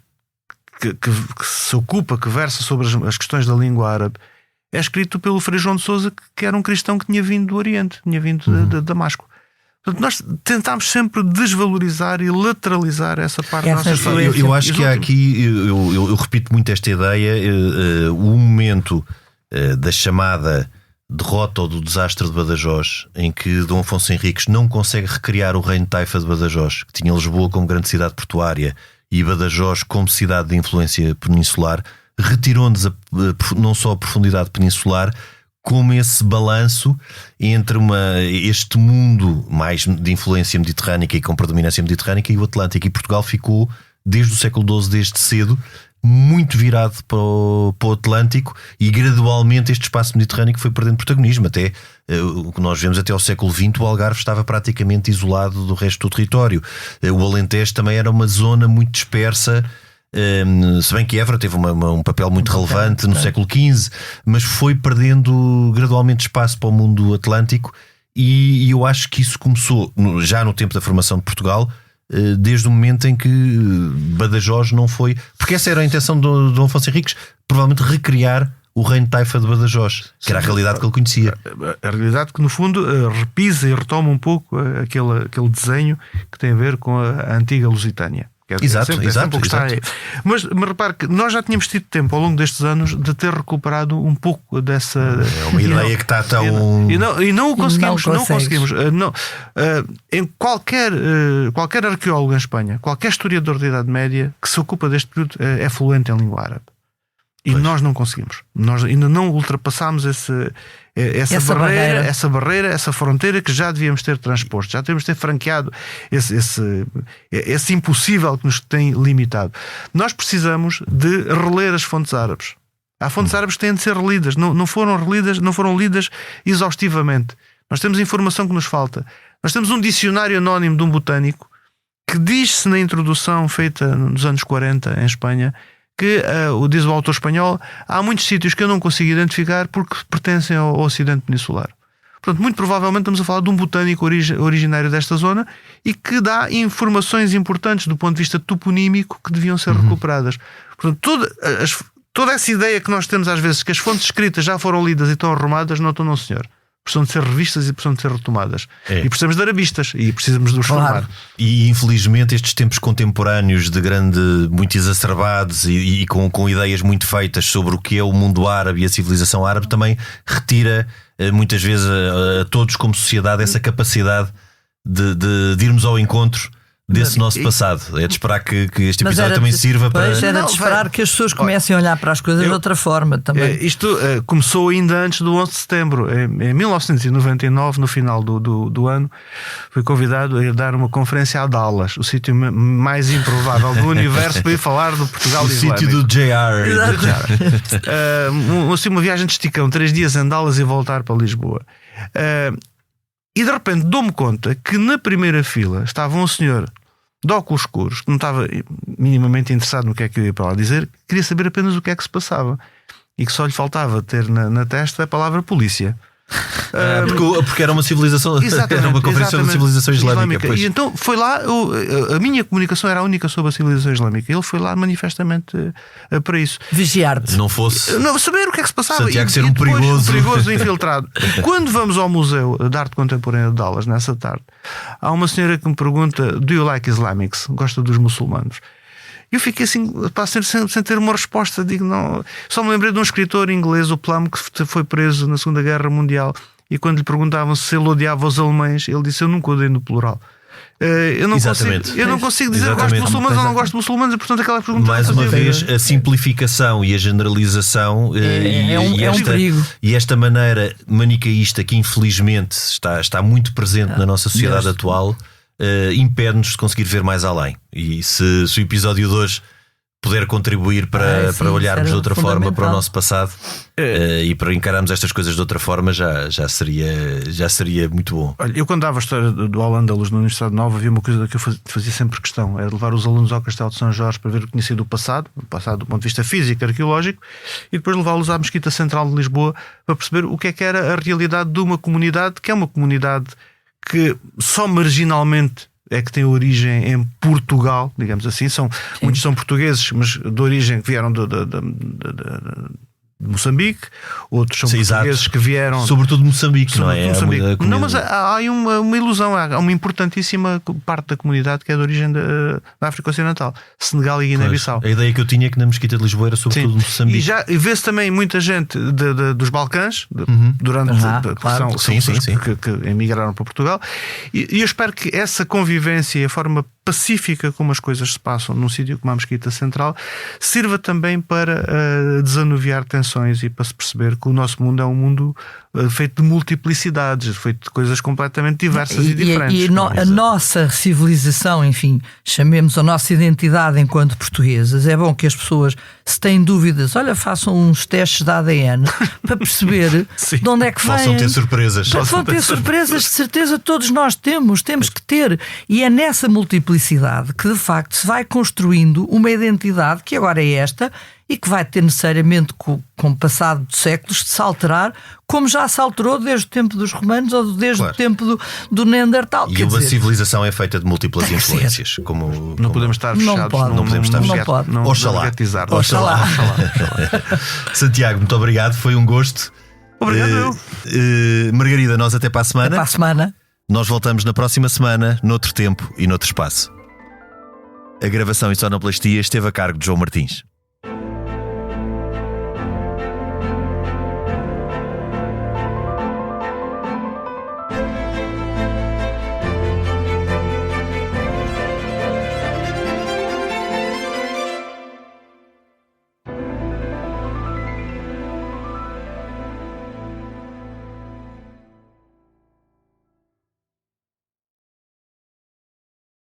se ocupa, que versa sobre as questões da língua árabe, é escrito pelo Frei João de Sousa, que era um cristão que tinha vindo do Oriente, tinha vindo de Damasco. Portanto, nós tentámos sempre desvalorizar e lateralizar essa parte da nossa história. Eu acho que há aqui, eu repito muito esta ideia, o momento da chamada derrota ou do desastre de Badajoz, em que Dom Afonso Henriques não consegue recriar o reino de Taifa de Badajoz, que tinha Lisboa como grande cidade portuária e Badajoz como cidade de influência peninsular retirou-nos não só a profundidade peninsular, como esse balanço entre este mundo mais de influência mediterrânica e com predominância mediterrânica e o Atlântico. E Portugal ficou, desde o século XII, desde cedo, muito virado para o Atlântico, e gradualmente este espaço mediterrâneo foi perdendo protagonismo. Até o que nós vemos até ao século XX, o Algarve estava praticamente isolado do resto do território. O Alentejo também era uma zona muito dispersa, se bem que Évora teve um papel muito relevante no século XV, mas foi perdendo gradualmente espaço para o mundo atlântico, e eu acho que isso começou já no tempo da formação de Portugal, desde o momento em que Badajoz não foi, porque essa era a intenção de Dom Afonso Henriques, provavelmente recriar o reino de Taifa de Badajoz, que era a realidade que ele conhecia. A realidade que, no fundo, repisa e retoma um pouco aquele desenho que tem a ver com a antiga Lusitânia. Exato. Mas repare que nós já tínhamos tido tempo ao longo destes anos de ter recuperado um pouco dessa. É uma ideia que está tão. E não o conseguimos. Não conseguimos. Em qualquer arqueólogo em Espanha, qualquer historiador da Idade Média que se ocupa deste período é fluente em língua árabe. E nós não conseguimos. Nós ainda não ultrapassámos essa barreira, essa fronteira que já devíamos ter transposto. Já devíamos ter franqueado esse impossível que nos tem limitado. Nós precisamos de reler as fontes árabes. Há fontes árabes que têm de ser relidas. Não foram lidas exaustivamente. Nós temos informação que nos falta. Nós temos um dicionário anónimo de um botânico que diz-se na introdução feita nos anos 40 em Espanha que, diz o autor espanhol, há muitos sítios que eu não consigo identificar porque pertencem ao Ocidente Peninsular. Portanto, muito provavelmente estamos a falar de um botânico originário desta zona e que dá informações importantes do ponto de vista toponímico que deviam ser recuperadas. Portanto, toda essa ideia que nós temos às vezes que as fontes escritas já foram lidas e estão arrumadas, não estão, não senhor. Precisam de ser revistas e precisam de ser retomadas. E precisamos de arabistas e precisamos de os formar. E infelizmente estes tempos contemporâneos muito exacerbados e com ideias muito feitas sobre o que é o mundo árabe e a civilização árabe também retira muitas vezes a todos como sociedade essa capacidade de irmos ao encontro desse nosso passado. É de esperar que este episódio também sirva para. Era de esperar que as pessoas comecem a olhar para as coisas de outra forma também. Isto começou ainda antes do 11 de setembro. Em 1999, no final do ano, fui convidado a ir dar uma conferência a Dallas, o sítio mais improvável do universo, para ir falar do Portugal islâmico. O sítio do JR. Uma viagem de esticão, 3 dias em Dallas e voltar para Lisboa. E de repente dou-me conta que na primeira fila estava um senhor de óculos escuros que não estava minimamente interessado no que é que eu ia para lá dizer, queria saber apenas o que é que se passava e que só lhe faltava ter na testa a palavra polícia. Porque era uma civilização, era uma conferência sobre a civilização islâmica. E então foi lá, a minha comunicação era a única sobre a civilização islâmica. Ele foi lá manifestamente para isso. Vigiar-te. Não fosse. Não, saber o que é que se passava. Santiago ser um perigoso infiltrado. E quando vamos ao Museu de Arte Contemporânea de Dallas, nessa tarde, há uma senhora que me pergunta: Do you like Islamics? Gosta dos muçulmanos? Eu fiquei assim, sem ter uma resposta. Digo, não. Só me lembrei de um escritor inglês, o Plum, que foi preso na Segunda Guerra Mundial, e quando lhe perguntavam se ele odiava os alemães, ele disse: eu nunca odeio no plural. Eu não consigo dizer que gosto de muçulmanos ou não gosto de muçulmanos, e portanto aquela pergunta. Mais uma vez, a simplificação e a generalização é um perigo. E esta maneira manicaísta que infelizmente está muito presente na nossa sociedade atual, impede-nos de conseguir ver mais além. E se o episódio de hoje puder contribuir para olharmos de outra forma para o nosso passado e para encararmos estas coisas de outra forma, já seria muito bom. Olha, eu quando dava a história do Al-Andalus na Universidade Nova, havia uma coisa que eu fazia sempre questão, era levar os alunos ao Castelo de São Jorge para ver o que tinha sido o passado do ponto de vista físico, arqueológico, e depois levá-los à Mesquita Central de Lisboa para perceber o que era a realidade de uma comunidade, que é uma comunidade que só marginalmente é que tem origem em Portugal, digamos assim. Muitos são portugueses, mas de origem que vieram de Moçambique, outros são portugueses que vieram sobretudo de Moçambique, não é? Não, mas há uma ilusão, há uma importantíssima parte da comunidade que é de origem da África Ocidental, Senegal e Guiné-Bissau. A idea que eu tinha é que na Mesquita de Lisboa era sobretudo de Moçambique. E vê-se também muita gente dos Balcãs durante que emigraram para Portugal, e eu espero que essa convivência e a forma pacífica como as coisas se passam num sítio como a Mesquita Central, sirva também para desanuviar tensões e para se perceber que o nosso mundo é um mundo feito de multiplicidades, feito de coisas completamente diversas e diferentes. A nossa civilização, enfim, chamemos a nossa identidade enquanto portuguesas, é bom que as pessoas, se têm dúvidas, olha, façam uns testes de ADN para perceber de onde é que vêm. Possam ter surpresas. Vão ter surpresas, de certeza todos nós temos que ter. E é nessa multiplicidade que de facto se vai construindo uma identidade que agora é esta e que vai ter necessariamente, com o passado de séculos, de se alterar, como já se alterou desde o tempo dos romanos ou desde o tempo do Neandertal. E uma civilização é feita de múltiplas influências. Não podemos estar fechados. Não podemos estar fechados. Oxalá. Santiago, muito obrigado, foi um gosto. Obrigado. Margarida, nós até para a semana. Até para a semana. Nós voltamos na próxima semana, noutro tempo e noutro espaço. A gravação e sonoplastia esteve a cargo de João Martins.